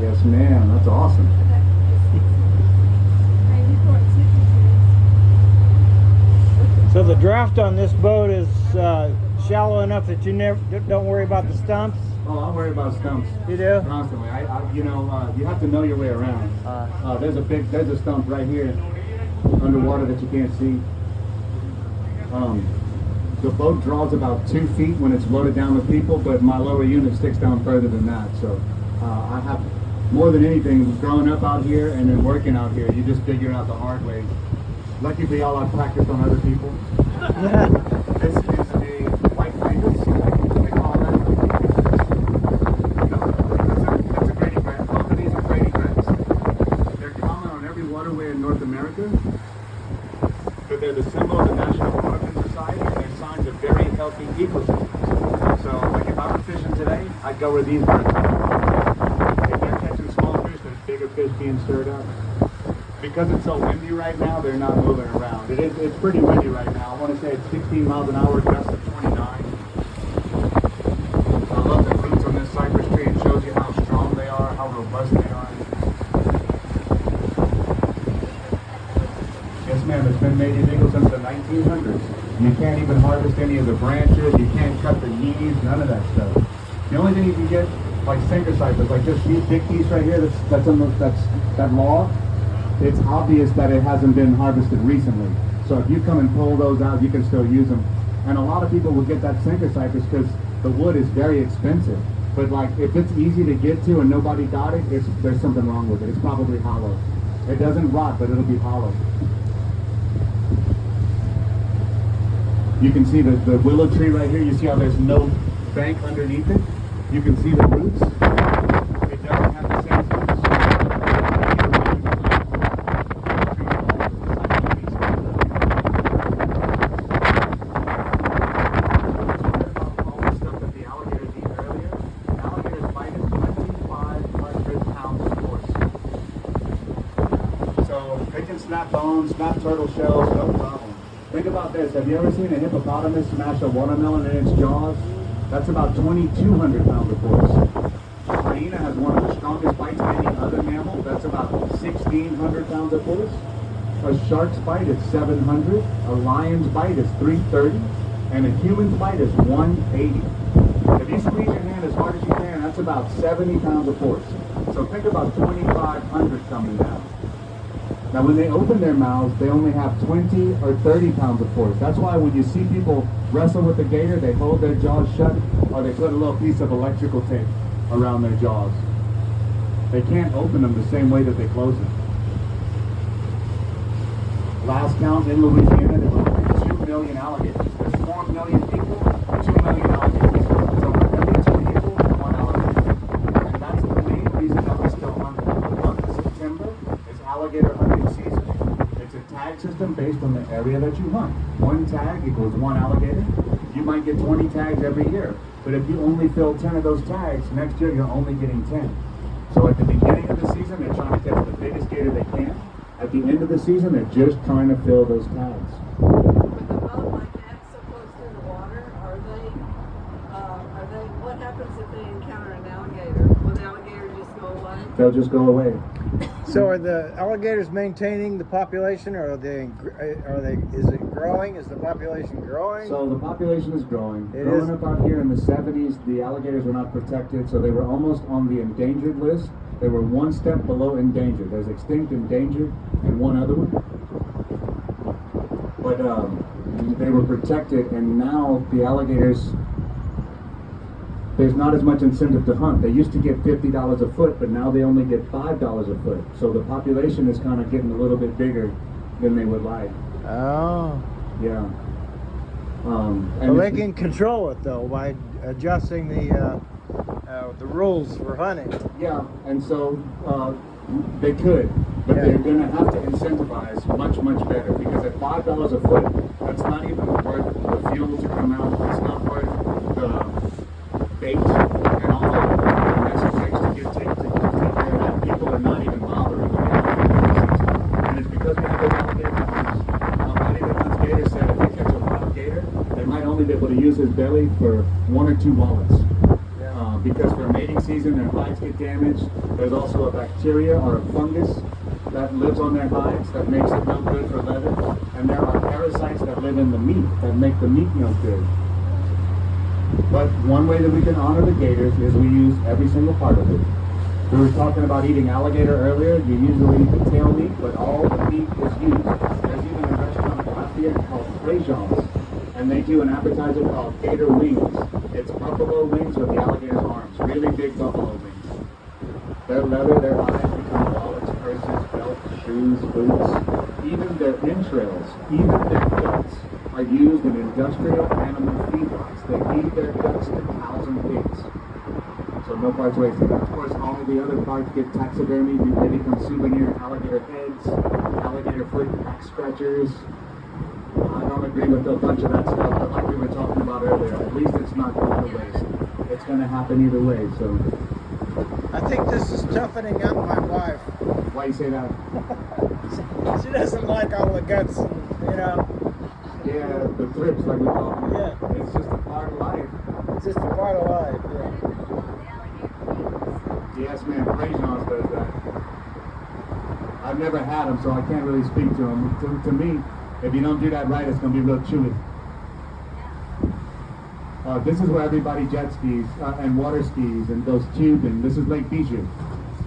Yes, ma'am. That's awesome. Hey, Newport Citrus. So the draft on this boat is shallow enough that you don't worry about the stumps. Oh, I worry about stumps You do? constantly. You have to know your way around. There's a stump right here underwater that you can't see. The boat draws about 2 feet when it's loaded down with people, but my lower unit sticks down further than that. So I have, more than anything, growing up out here and then working out here, you just figure out the hard way. Lucky for y'all, I've practiced on other people. This is a white ibis. They call that. No, that's a Grady crab. Both of these are Grady crabs. They're common on every waterway in North America, but they're the symbol of the National Waterman Society, and they're signs of very healthy ecosystems. So, like if I were fishing today, I'd go where these birds are. If they're catching small fish, there's bigger fish being stirred up. Because it's so windy right now, they're not moving around. It's pretty windy right now. I want to say it's 16 miles an hour, gusts of 29. I love the roots on this cypress tree. It shows you how strong they are, how robust they are. Yes, ma'am. It's been made illegal since the 1900s. You can't even harvest any of the branches. You can't cut the leaves. None of that stuff. The only thing you can get, like sinker cypress, like just these big piece right here. That's that log. It's obvious that it hasn't been harvested recently. So if you come and pull those out, you can still use them. And a lot of people will get that sinker cypress because the wood is very expensive. But like if it's easy to get to and nobody got it, there's something wrong with it. It's probably hollow. It doesn't rot, but it'll be hollow. You can see the willow tree right here. You see how there's no bank underneath it? You can see the roots. It doesn't have the same snap bones, snap turtle shells, no problem. Think about this. Have you ever seen a hippopotamus smash a watermelon in its jaws? That's about 2,200 pounds of force. A hyena has one of the strongest bites of any other mammal. That's about 1,600 pounds of force. A shark's bite is 700. A lion's bite is 330. And a human's bite is 180. If you squeeze your hand as hard as you can, that's about 70 pounds of force. So think about 2,500 coming down. Now when they open their mouths, they only have 20 or 30 pounds of force. That's why when you see people wrestle with the gator, they hold their jaws shut or they put a little piece of electrical tape around their jaws. They can't open them the same way that they close them. Last count in Louisiana, there were 2 million alligators. There's 4 million people, 2 million alligators. So for every 2 people, 1 alligator. And that's the main reason that we still hunt them. The month of September is alligator hunting season. It's a tag system based on the area that you hunt. 1 tag equals 1 alligator. You might get 20 tags every year. But if you only fill 10 of those tags, next year you're only getting 10. So at the beginning of the season, they're trying to catch the biggest gator they can. At the end of the season, they're just trying to fill those tags. With a boat like that so close to the water, are they they'll just go away. So are the alligators maintaining the population, or is it growing? Is the population growing? So the population is growing. It Growing is. up out here in the 70s, the alligators were not protected, so they were almost on the endangered list. They were one step below endangered. There's extinct, endangered, and one other one. But they were protected, and now the alligators, there's not as much incentive to hunt. They used to get $50 a foot, but now they only get $5 a foot. So the population is kind of getting a little bit bigger than they would like. Oh. Yeah. Well, they can control it though by adjusting the rules for hunting. Yeah, and so they could, but Yeah. they're going to have to incentivize much, much better, because at $5 a foot, that's not even worth the fuel to come out. It's not worth the bait and all the mess it takes to take care of that. People are not even bothering with the alligators. And it's because we have those alligator hunters. Buddy that hunts gators said if they catch a wild gator, they might only be able to use his belly for 1 or 2 wallets. Because for mating season, their hides get damaged. There's also a bacteria or a fungus that lives on their hides that makes it no good for leather. And there are parasites that live in the meat that make the meat no good. But one way that we can honor the gators is we use every single part of it. We were talking about eating alligator earlier. You usually eat the tail meat, but all the meat is used. There's even a restaurant in Lafayette called Frejons, and they do an appetizer called gator wings. It's buffalo wings with the alligator's arms, really big buffalo wings. Their leather, their hides become wallets, purses, belts, shoes, boots. Even their entrails, even their guts are used in industrial animal feedlots. They feed their guts to cows and pigs. So no parts wasted. Of course, all of the other parts get taxidermy. They become souvenir alligator heads, alligator foot back scratchers. I don't agree with a bunch of that stuff, but like we were talking about earlier, at least it's not going to waste. It's going to happen either way, so I think this is toughening up my wife. why you say that? She doesn't like all the guts, and, Yeah, the thrips, like we call them. Yeah. It's just a part of life. it's just a part of life. Yeah. Yes, man, Frejons does that. I've never had them, so I can't really speak to them. To me, if you don't do that right, it's going to be real chewy. This is where everybody jet skis and water skis and goes tubing. This is Lake Bijou.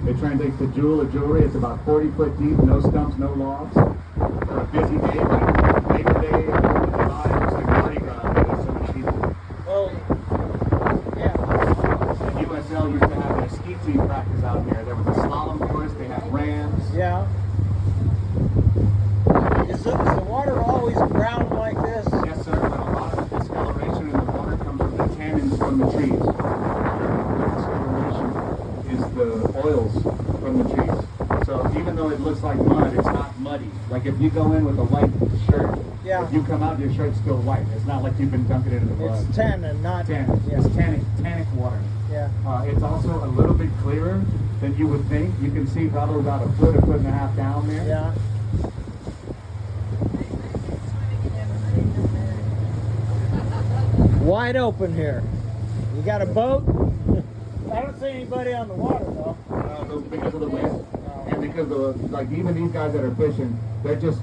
It translates to jewel or jewelry. It's about 40 foot deep, no stumps, no logs. For a busy day like Labor Day or 4th of July, it looks like Mardi Gras. There's so many people. Well, yeah. And USL used to have their ski team practice out here. There was a slalom course. They had ramps. Yeah. Is the water always brown like this? Yes, sir, but a lot of the discoloration in the water comes from the tannins from the trees. The discoloration is the oils from the trees. So even though it looks like mud, it's not muddy. Like if you go in with a white shirt, Yeah. if you come out, your shirt's still white. It's not like you've been dunking it in the blood. It's tannin, not Tannin. Yeah. It's tannic water. Yeah. It's also a little bit clearer than you would think. You can see probably about a foot and a half down there. Yeah. Wide open here. You got a boat? I don't see anybody on the water though. Because of the wind, and because of like even these guys that are fishing, they're just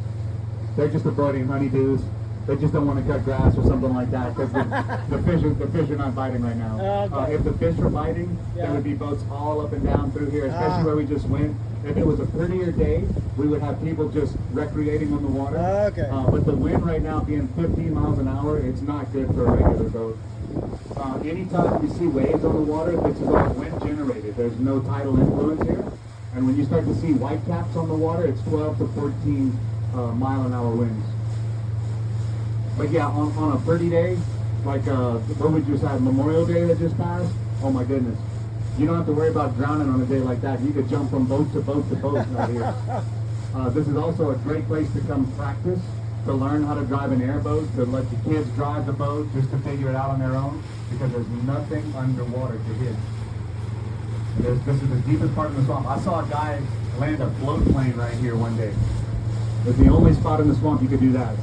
avoiding honeydews. They just don't want to cut grass or something like that because the fish are not biting right now. Okay. If the fish were biting, Yeah. there would be boats all up and down through here, especially Ah. where we just went. If it was a prettier day, we would have people just recreating on the water. Okay. But the wind right now being 15 miles an hour, it's not good for a regular boat. Anytime you see waves on the water, this is all wind generated. There's no tidal influence here. And when you start to see white caps on the water, it's 12 to 14 mile an hour winds. But yeah, on a pretty day, like what we just had, Memorial Day that just passed, oh my goodness. You don't have to worry about drowning on a day like that. You could jump from boat to boat to boat out here. This is also a great place to come practice, to learn how to drive an airboat, to let the kids drive the boat, just to figure it out on their own, because there's nothing underwater to hit. This is the deepest part of the swamp. I saw a guy land a float plane right here one day. It's the only spot in the swamp you could do that.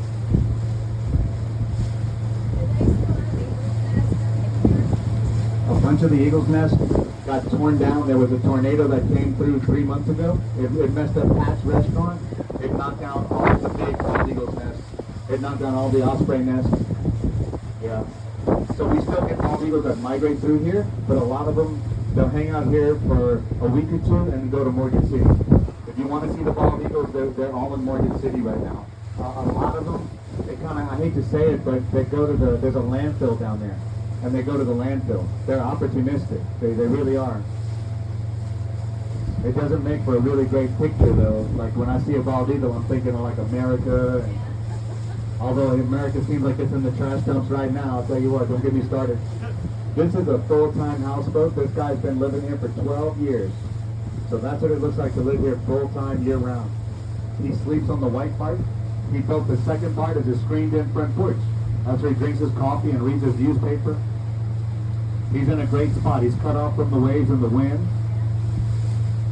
A bunch of the eagle's nest got torn down. There was a tornado that came through 3 months ago. It messed up Pat's restaurant. It knocked down all the big bald eagle's nests. It knocked down all the osprey nests. Yeah. So we still get bald eagles that migrate through here, but a lot of them, they'll hang out here for a week or two and go to Morgan City. If you want to see the bald eagles, they're all in Morgan City right now. A lot of them, they kind of, I hate to say it, but they go to there's a landfill down there, and they go to the landfill. They're opportunistic. They really are. It doesn't make for a really great picture though. Like when I see a bald eagle, I'm thinking of like America. And, although America seems like it's in the trash dumps right now, I'll tell you what, don't get me started. This is a full-time houseboat. This guy's been living here for 12 years. So that's what it looks like to live here full-time, year-round. He sleeps on the white part. He built the second part as a screened-in front porch. That's where he drinks his coffee and reads his newspaper. He's in a great spot. He's cut off from the waves and the wind.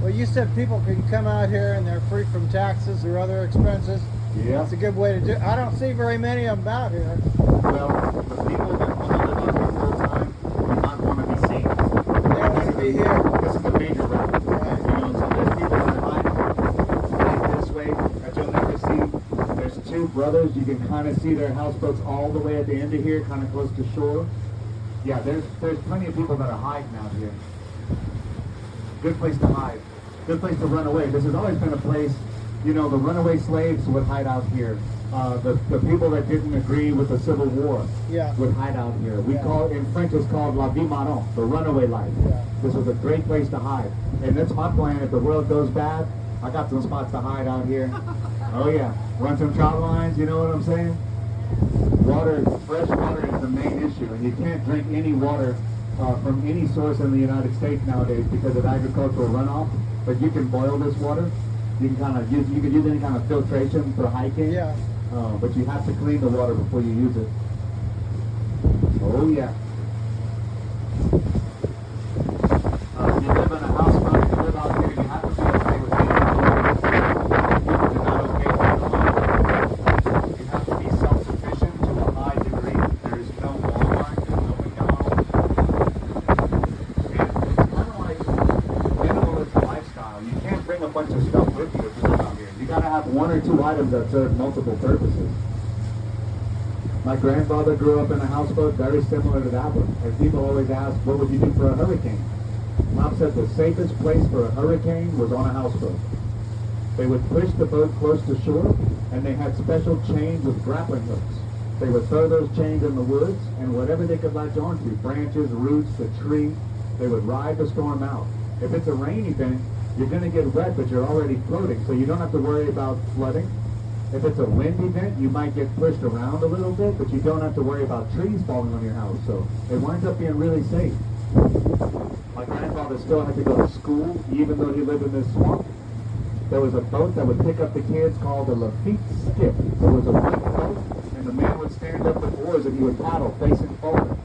Well, you said people can come out here and they're free from taxes or other expenses. Yeah. That's a good way to do it. I don't see very many of them out here. Well, the people that want to live out here full-time do not want to be seen. They don't want to be here. This is a major route. Right. You know, so there's people that hide this way that you'll never see. There's two brothers. You can kind of see their houseboats all the way at the end of here, kind of close to shore. Yeah, there's plenty of people that are hiding out here. Good place to hide. Good place to run away. This has always been a place, you know, the runaway slaves would hide out here. The people that didn't agree with the Civil War Yeah. would hide out here. We Yeah. call it, in French, it's called la vie marron, the runaway life. Yeah. This was a great place to hide. And that's my plan. If the world goes bad, I got some spots to hide out here. Oh yeah, run some trout lines, you know what I'm saying? Water, fresh water is the main issue, and you can't drink any water from any source in the United States nowadays because of agricultural runoff. But you can boil this water. You can kind of use, you can use any kind of filtration for hiking. Yeah. But you have to clean the water before you use it. Oh yeah. You live in a houseboat, you live out here, you have to be okay with being alone. If you're not okay with being alone, you have to be self-sufficient to a high degree. There is no Walmart, there's no McDonald's. And it's kind of like minimalist lifestyle. You can't bring a bunch of stuff with you if you live out here. You gotta have one or two items that serve multiple purposes. My grandfather grew up in a houseboat very similar to that one. And people always ask, what would you do for a hurricane? Mom said the safest place for a hurricane was on a houseboat. They would push the boat close to shore, and they had special chains with grappling hooks. They would throw those chains in the woods, and whatever they could latch onto, branches, roots, a tree, they would ride the storm out. If it's a rain event, you're going to get wet, but you're already floating, so you don't have to worry about flooding. If it's a wind event, you might get pushed around a little bit, but you don't have to worry about trees falling on your house, so it winds up being really safe. My grandfather still had to go to school, even though he lived in this swamp. There was a boat that would pick up the kids called a Lafitte skiff. There was a white boat, and the man would stand up with oars and he would paddle facing forward.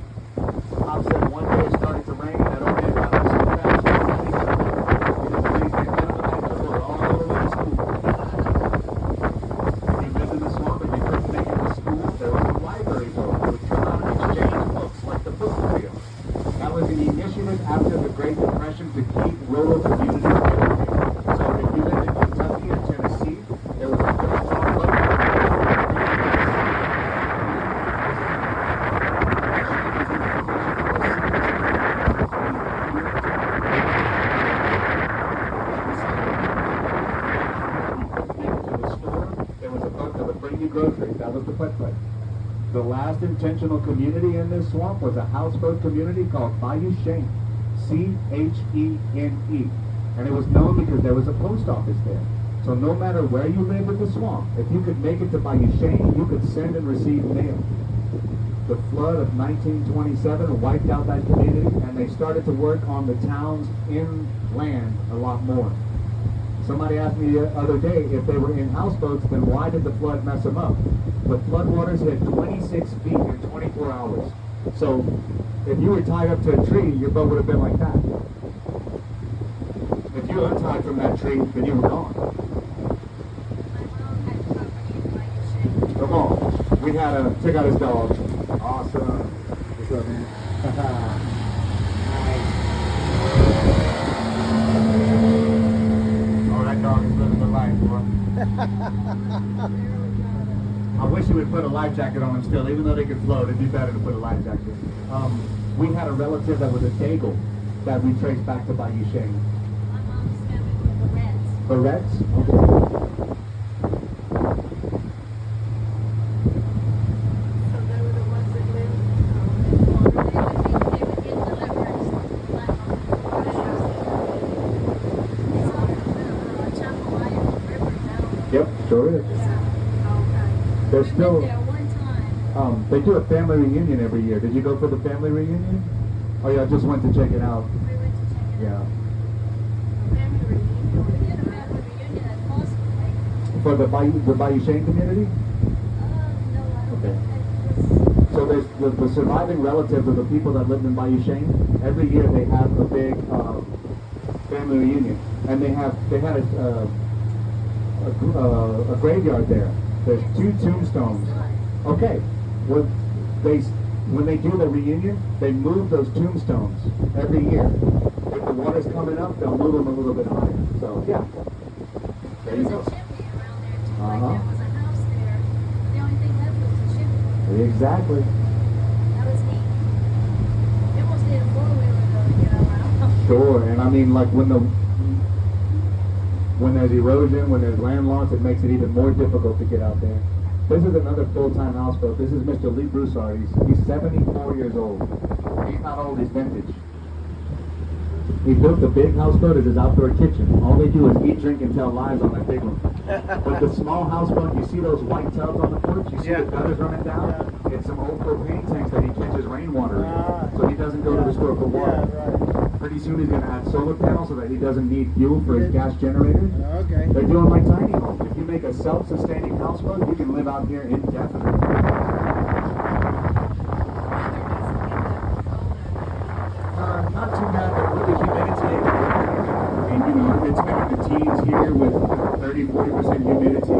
Pop said one day it started to rain, and that old man got so fast, he didn't please get down and they were all the way to school. He lived in the swamp and he couldn't make it to school. There was a library boat that would come out and exchange books like the bookmobile. That was an initiative after the Great Depression to keep rural communities together. So if you lived in Kentucky or Tennessee, there was a boat that would bring you groceries. That was the putt-putt. The last intentional community in this swamp was a houseboat community called Bayou Chene, C-H-E-N-E. And it was known because there was a post office there. So no matter where you lived in the swamp, if you could make it to Bayou Chene, you could send and receive mail. The flood of 1927 wiped out that community, and they started to work on the town's inland a lot more. Somebody asked me the other day if they were in houseboats, then why did the flood mess them up? The floodwaters hit 26 feet in 24 hours. So if you were tied up to a tree, your boat would have been like that. If you untied from that tree, then you were gone. Come on. We had check out his dog. Awesome. What's up, man? I wish you would put a life jacket on them still, even though they could float. It'd be better to put a life jacket. We had a relative that was a Daigle that we traced back to Bayou Cheng. My mom's family were the Reds. The Reds? Okay. So they were the ones that lived. They would get deliverance from black on the Chapawaya River down. Yep, sure is. Okay. There's I still, went there one time. they do a family reunion every year. Did you go for the family reunion? Oh, yeah, I just went to check it out. We went to check it Yeah. out. Family reunion. We did a family reunion at Foster Lake. For the Bayou Cheng community? No, I don't Okay. think it was. So there's the surviving relatives of the people that lived in Bayou Cheng. Every year they have a big family reunion, and they had a graveyard there. There's 2 tombstones. Okay, when they do the reunion, they move those tombstones every year. If the water's coming up, they'll move them a little bit higher. So yeah, there you There go. was a chimney around there too. Like Uh-huh. there was a house there. The only thing left was the chimney. Exactly. That was neat. You almost need a four-wheeler though to get around. Sure, and I mean, like when there's erosion, when there's land loss, it makes it even more difficult to get out there. This is another full-time houseboat. This is Mr. Lee Broussard. He's 74 years old. He's not old, he's vintage. He built the big houseboat as his outdoor kitchen. All they do is eat, drink, and tell lies on that big one. But the small houseboat, you see those white tubs on the porch? You see Yeah. the gutters running down? It's some old propane tanks that he catches rainwater Ah. in. So he doesn't go to the store for water. Yeah, right. Pretty soon he's going to add solar panels so that he doesn't need fuel for his gas generator. Okay. They're doing like tiny homes. If you make a self-sustaining houseboat, you can live out here indefinitely. Not too bad, but with the humidity, I mean, you know, it's been in the teens here with 30-40% humidity. It's a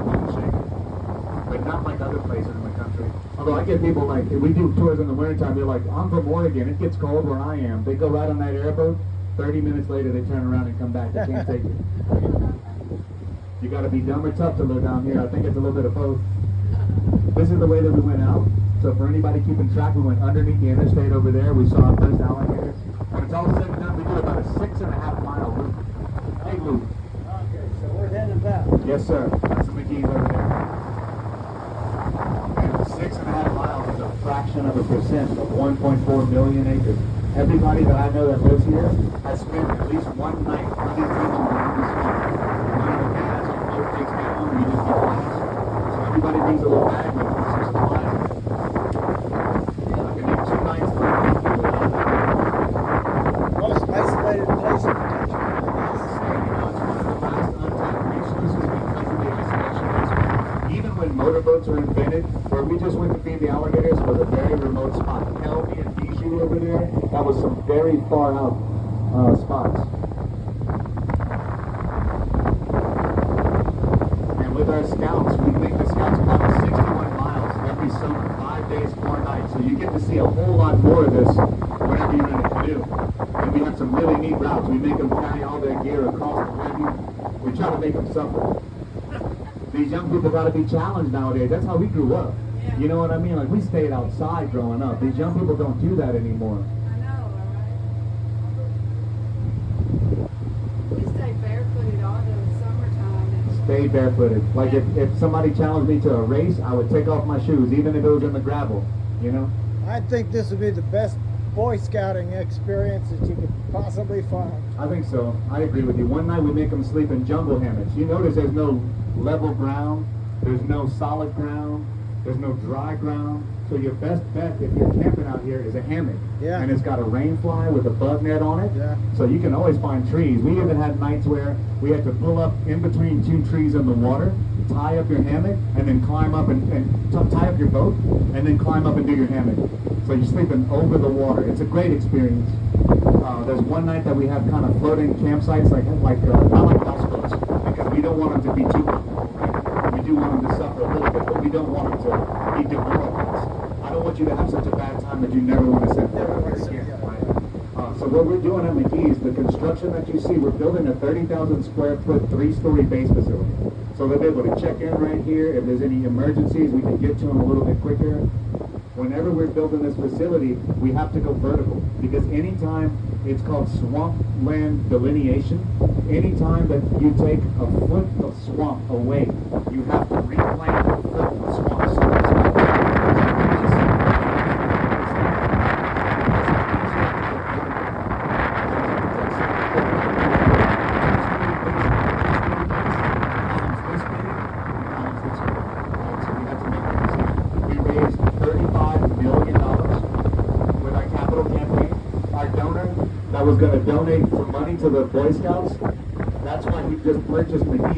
little shaky. But not like other places in the country. Although I get people like, we do tours in the wintertime, they're like, I'm from Oregon, it gets cold where I am. They go right on that airboat, 30 minutes later they turn around and come back. They can't take it. You gotta be dumb or tough to live down here. I think it's a little bit of both. This is the way that we went out. So for anybody keeping track, we went underneath the interstate over there. We saw our first alligators. When it's all said and done, we did about a 6.5 mile loop. Big loop. Okay, so we're heading back. Yes, sir. That's the McGee's over there. And 6.5 miles is a fraction of a percent of 1.4 million acres. Everybody that I know that lives here has spent at least one night unintentionally on the street. You know, the gas, your boat takes down, you just get lost. So everybody brings a little bag with them, some supplies. I can name 2 nights for a week. Most isolated place in the country. Even when motorboats were invented, where we just went to feed the alligators was a very remote spot. Kelby and Bijou over there, that was some very far out spots. And with our scouts, we make the scouts paddle 61 miles every summer, 5 days, 4 nights. So you get to see a whole lot more of this whenever you're in a canoe. And we have some really neat routes. We make them carry all their gear across the levee. We try to make them suffer. These young people got to be challenged nowadays. That's how we grew up. Yeah. You know what I mean? Like, we stayed outside growing up. These young people don't do that anymore. I know, right? We stay barefooted all the summertime. And Stay barefooted. Like, if somebody challenged me to a race, I would take off my shoes, even if it was in the gravel. You know? I think this would be the best Boy Scouting experience that you could possibly find. I think so. I agree with you. One night we make them sleep in jumbo hammocks. You notice there's no level ground, there's no solid ground, there's no dry ground. So your best bet if you're camping out here is a hammock. Yeah. And it's got a rain fly with a bug net on it. Yeah. So you can always find trees. We even had nights where we had to pull up in between 2 trees in the water, tie up your hammock, and then climb up and tie up your boat, and then climb up and do your hammock. So you're sleeping over the water. It's a great experience. There's one night that we have kind of floating campsites, not like houseboats, because we don't want them to be too comfortable, right? We do want them to suffer a little bit, but we don't want them to be demoralized. I don't want you to have such a bad time that you never want to set foot Never out wanna there set- again, yeah. right? So what we're doing at McGee's, the construction that you see, we're building a 30,000 square foot, 3-story base facility. So they'll be able to check in right here. If there's any emergencies, we can get to them a little bit quicker. Whenever we're building this facility, we have to go vertical because anytime, it's called swampland delineation, anytime that you take a foot of swamp away, you have to replant a foot of swamp. So that's we raised $35 million with our capital campaign. Our donor that was going to donate some money to the Boy Scouts, that's why he just purchased McGee.